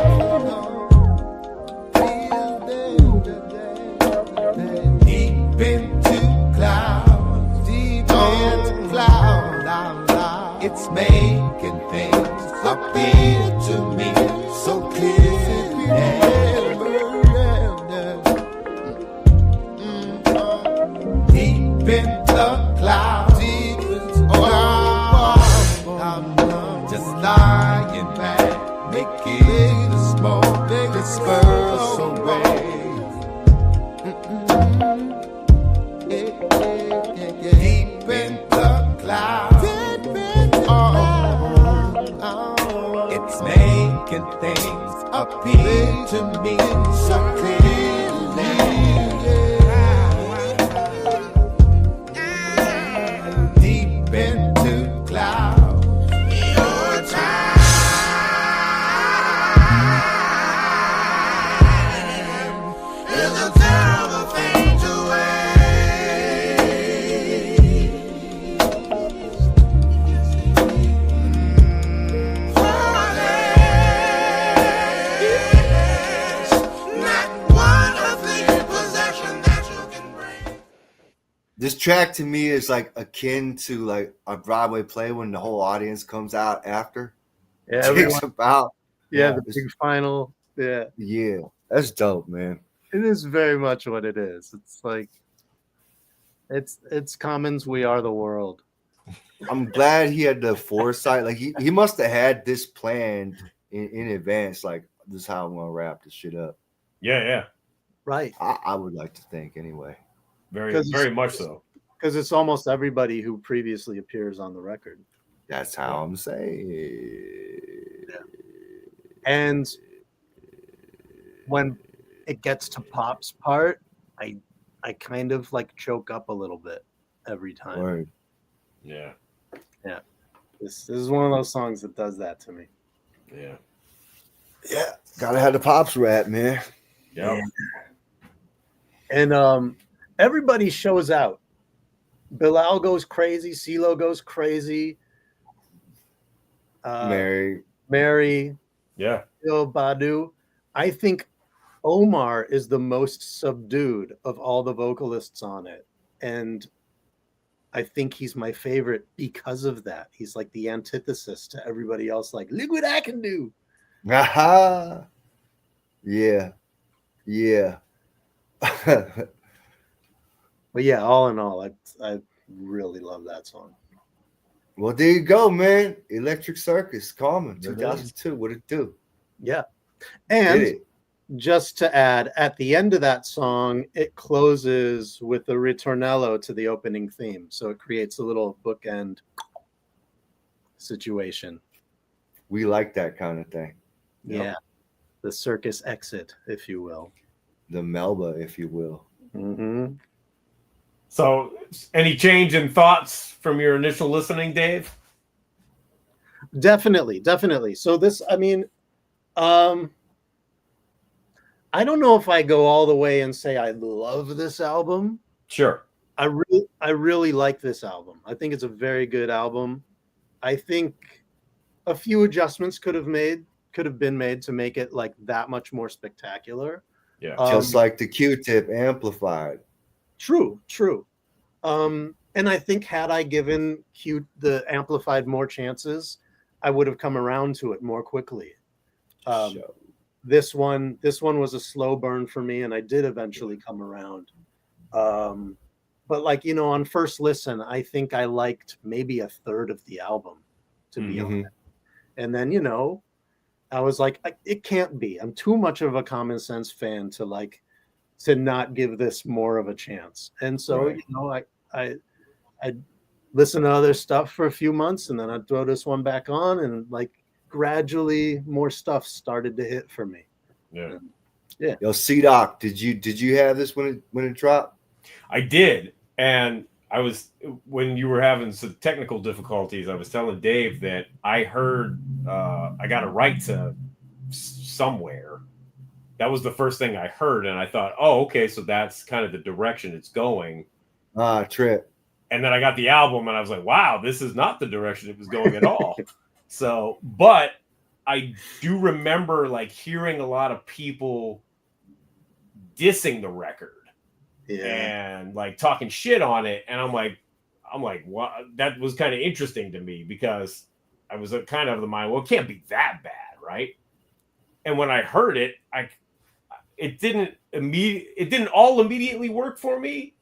Deep into clouds, it's making things appear to me so clearly. Deep in the clouds, just lying back, making the smoke disperse away. Deep in the clouds, it's making things appear to me so clearly. Deep into clouds, your time is a terrible thing to This track to me is like akin to like a Broadway play when the whole audience comes out after. Yeah, takes everyone, about. yeah, Yeah, the big final. Yeah, yeah, that's dope, man. it is very much what it is. It's like it's Commons. We are the world. I'm glad he had the foresight. Like he must have had this planned in advance. Like, this is how I'm gonna wrap this shit up. Yeah. Right. I would like to think anyway. Very much so. Because it's almost everybody who previously appears on the record. That's how I'm saying. And when it gets to Pop's part, I kind of like choke up a little bit every time. Word. Yeah. This is one of those songs that does that to me. Yeah. Yeah, gotta have the Pops rap, man. Yep. And everybody shows out. Bilal goes crazy. CeeLo goes crazy. Mary. Yeah. Phil Badu. I think Omar is the most subdued of all the vocalists on it. And I think he's my favorite because of that. He's like the antithesis to everybody else. Like, look what I can do. Aha. Yeah. But yeah, all in all, I really love that song. Well, there you go, man. Electric Circus, Common, There it 2002. What it do? Yeah. Did And it? just to add, at the end of that song, it closes with a ritornello to the opening theme. So it creates a little bookend situation. We like that kind of thing. Yeah. The circus exit, if you will. The Melba, if you will. Mm-hmm. So, any change in thoughts from your initial listening, Dave? Definitely. So this, I mean, I don't know if I go all the way and say I love this album. Sure. I really like this album. I think it's a very good album. I think a few adjustments could have been made to make it like that much more spectacular. Yeah. Just like the Q-tip amplified. True. And I think had I given the amplified more chances, I would have come around to it more quickly. This one was a slow burn for me, and I did eventually come around. But like, on first listen, I think I liked maybe a third of the album, to be honest. And then, I was like, it can't be. I'm too much of a Common Sense fan to not give this more of a chance. And so, I listened to other stuff for a few months, and then I'd throw this one back on, and gradually more stuff started to hit for me. Yeah. Yo, C-Doc, did you have this when it dropped? I did. And when you were having some technical difficulties, I was telling Dave that I heard I got a right to somewhere. That was the first thing I heard, and I thought, oh, okay, so that's kind of the direction it's going. Trip. And then I got the album, and I was like, wow, this is not the direction it was going at all. So, but I do remember hearing a lot of people dissing the record. And talking shit on it, and I'm like, what? That was kind of interesting to me because I was kind of the mind, well, it can't be that bad, right? And when I heard it, it didn't all immediately work for me,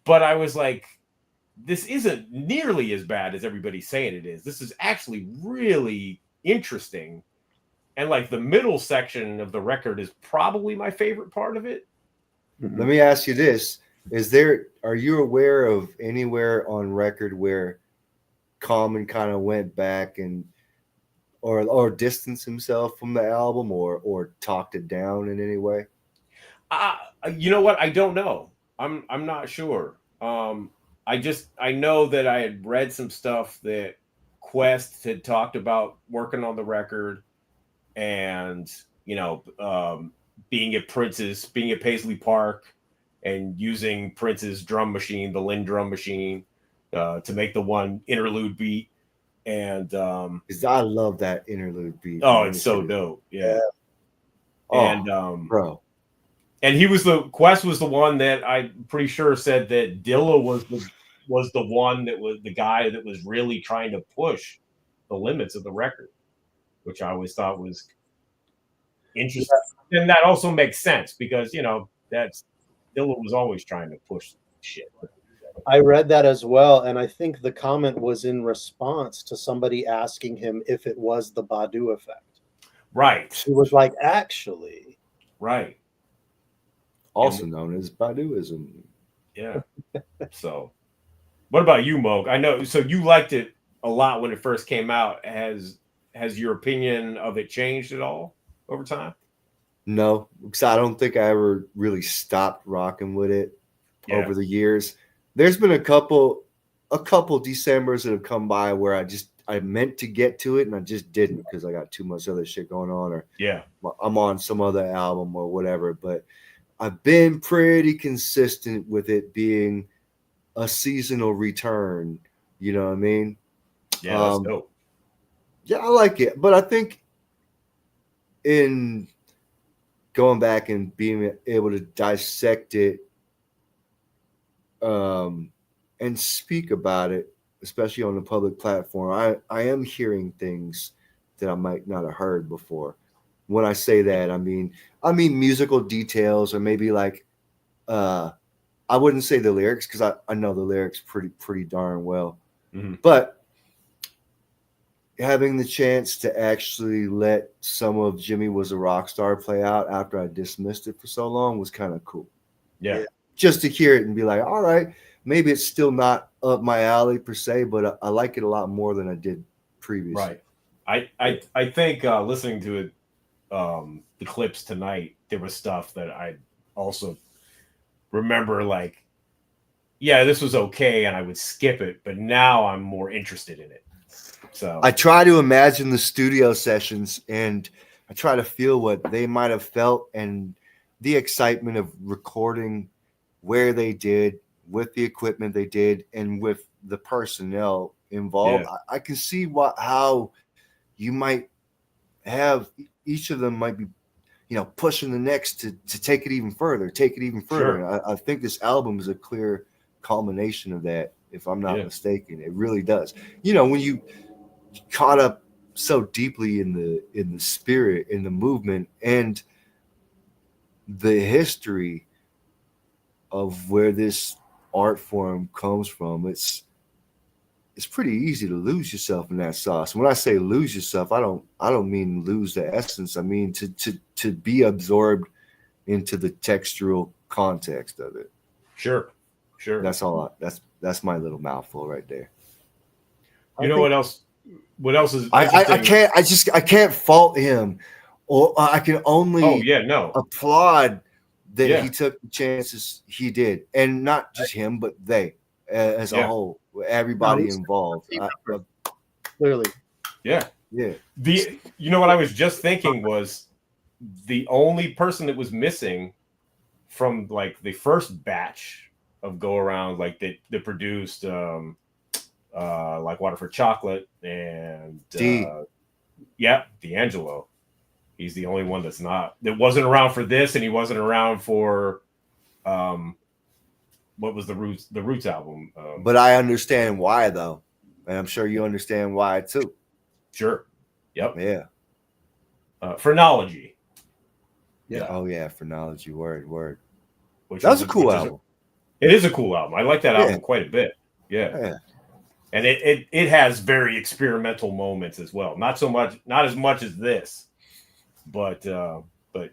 but I was like, this isn't nearly as bad as everybody's saying it is. This is actually really interesting, and the middle section of the record is probably my favorite part of it. Let me ask you this. Are you aware of anywhere on record where Common kind of went back or distanced himself from the album or talked it down in any way? You know what? I don't know. I'm not sure. I know that I had read some stuff that Quest had talked about working on the record, and being at Paisley Park and using Prince's drum machine, the Lynn drum machine, to make the one interlude beat. And because I love that interlude beat. Oh, it's so dope. Yeah. And bro. And Quest was the one that I'm pretty sure said that Dilla was the one that was the guy that was really trying to push the limits of the record. which I always thought was interesting. And that also makes sense because, that's Dilla was always trying to push shit. I read that as well, and I think the comment was in response to somebody asking him if it was the Badu effect. Right. He was like, actually. Right. Also known as Baduism. Yeah. So, what about you, Moke? I know. So you liked it a lot when it first came out. Has your opinion of it changed at all over time? No, because I don't think I ever really stopped rocking with it over the years. There's been a couple Decembers that have come by where I meant to get to it and I just didn't because I got too much other shit going on, or I'm on some other album or whatever. But I've been pretty consistent with it being a seasonal return. You know what I mean? Yeah, that's dope. Yeah, I like it, but I think in going back and being able to dissect it and speak about it, especially on the public platform, I am hearing things that I might not have heard before. When I say that, I mean musical details, or maybe like I wouldn't say the lyrics because I know the lyrics pretty darn well, but having the chance to actually let some of Jimmy Was a Rockstar play out after I dismissed it for so long was kind of cool. Yeah. Just to hear it and be like, all right, maybe it's still not up my alley per se, but I like it a lot more than I did previously. Right. I think listening to it, the clips tonight, there was stuff that I also remember like, yeah, this was okay, and I would skip it, but now I'm more interested in it. So I try to imagine the studio sessions and I try to feel what they might have felt and the excitement of recording where they did, with the equipment they did, and with the personnel involved. Yeah. I can see how you might have, each of them might be, pushing the next to take it even further. Sure. I think this album is a clear culmination of that, if I'm not mistaken. It really does. When you caught up so deeply in the spirit, in the movement, and the history of where this art form comes from, it's pretty easy to lose yourself in that sauce. When I say lose yourself, I don't mean lose the essence. I mean to be absorbed into the textural context of it. Sure. That's all. That's my little mouthful right there. What else? What else is? I can't fault him, or I can only applaud that he took the chances he did, and not just him, but they as a whole, everybody involved. Clearly, yeah. What I was just thinking was the only person that was missing from like the first batch of go around, like that produced like Water for Chocolate and D'Angelo. He's the only one that wasn't around for this, and he wasn't around for what was the Roots album. But I understand why though, and I'm sure you understand why too. Sure. Yep. Yeah. Phrenology. Yeah. Oh yeah, Phrenology. Word. Which that was a cool album. It is a cool album. I like that album quite a bit. Yeah. And it has very experimental moments as well. Not as much as this, but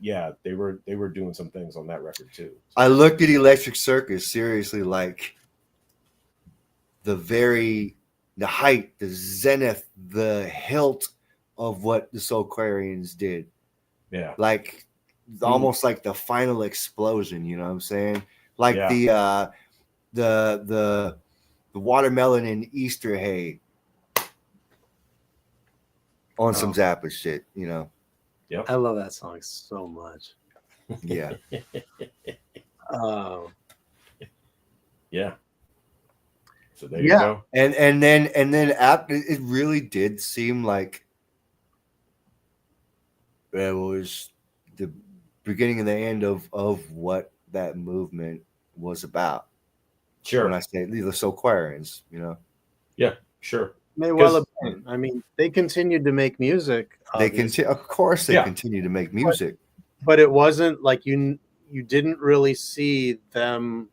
yeah, they were doing some things on that record too. I looked at Electric Circus seriously like the height, the zenith, the hilt of what the Soulquarians did. Yeah. Like almost like the final explosion, you know what I'm saying? Like the watermelon and Easter hay on some Zappa shit, Yep. I love that song so much. Yeah. Yeah. So there you go. And then after, it really did seem like it was the beginning and the end of what that movement was about. Sure. When I say the Soulquarians, Yeah, sure. May well have been. I mean, they continued to make music They obviously. continue, of course, they Yeah. continue to make music. But it wasn't like you didn't really see them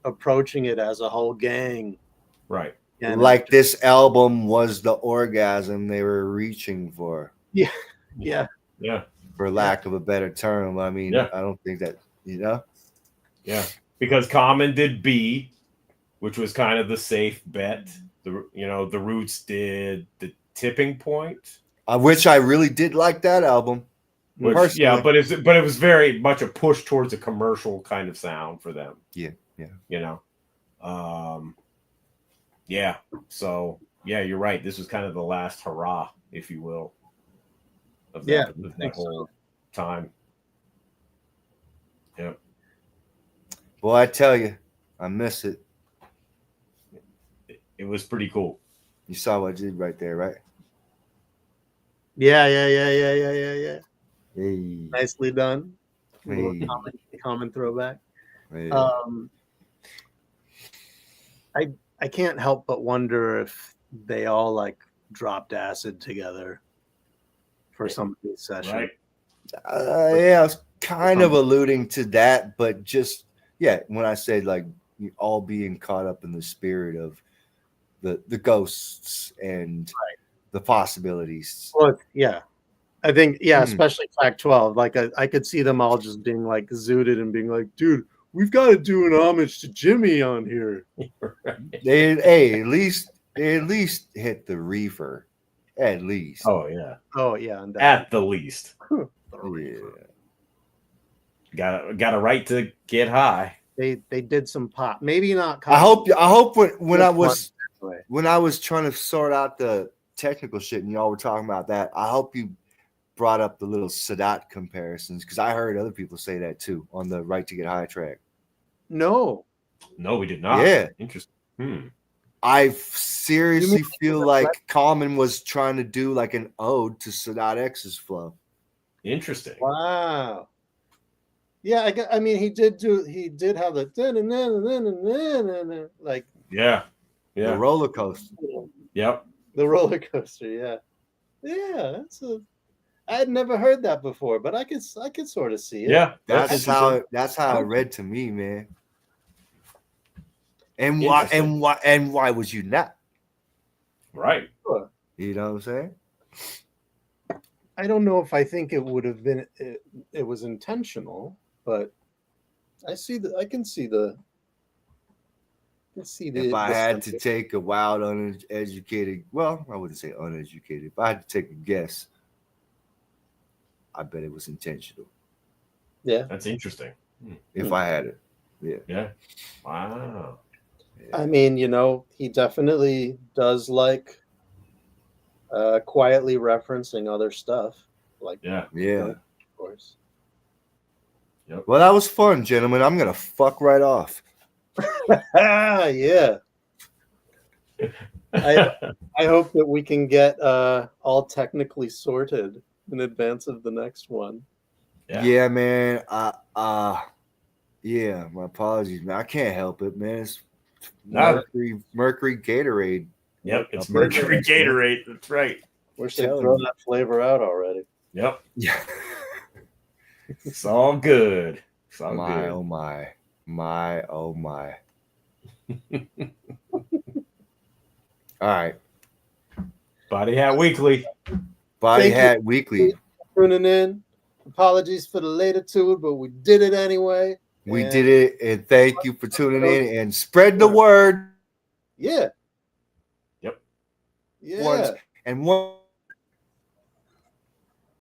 approaching it as a whole gang. Right. And Like this album was the orgasm they were reaching for, yeah, Yeah. for lack of a better term. I mean, Yeah. I don't think that, you know. Yeah. Because Common did B, which was kind of the safe bet. The Roots did the Tipping Point. Which I really did like that album. Which, Personally. but it was very much a push towards a commercial kind of sound for them. Yeah. Yeah. So you're right. This was kind of the last hurrah, if you will, of that whole time. Yep. Well, I tell you, I miss it. It was pretty cool. You saw what I did right there, right? Yeah. Hey. Nicely done. A little Hey. common throwback. Hey. I can't help but wonder if they all like dropped acid together for some of these sessions. Right. Yeah, I was kind of alluding to that, but just when I said like you all being caught up in the spirit of the ghosts and the possibilities. Well, yeah. I think, especially Fact 12. Like I could see them all just being like zooted and being like, dude, we've got to do an homage to Jimmy on here. They at least hit the reefer. At least. Oh yeah. At the least. Yeah. Got a right to get high. They did some pop. Maybe not. I hope when I was trying to sort out the technical shit and y'all were talking about that, I hope you brought up the little Sadat comparisons, because I heard other people say that too on the Right to Get High track. No, we did not. Yeah. Interesting. I seriously feel like Common was trying to do like an ode to Sadat X's flow. Interesting. Wow. Yeah, I mean, he did have the like the roller coaster. Yep. The roller coaster. Yeah. I had never heard that before, but I could sort of see it. Yeah, that's how it read to me, man. And why was you not? Right. You know what I'm saying? I don't know if I think it would have been it was intentional, but I can see the if I had to take a wild uneducated, well, I wouldn't say uneducated. If I had to take a guess, I bet it was intentional. Yeah. That's interesting. If I had it. Yeah. Wow. I mean, he definitely does like quietly referencing other stuff. Like of course. Yep. Well, that was fun, gentlemen. I'm gonna fuck right off. Yeah. I hope that we can get all technically sorted in advance of the next one. Yeah, man. Yeah, my apologies, man. I can't help it, man. It's Mercury Gatorade. Yep, it's Mercury Gatorade. That's right. Wish they'd throw that flavor out already. Yep. Yeah. It's all good. It's all my, good. oh my. My, oh my. All right. Body Hat Weekly. Thank Hat Weekly. Tuning in. Apologies for the latitude, but we did it anyway. We did it, and thank you for tuning in and spread the word. Yeah. Yep. Yeah. And one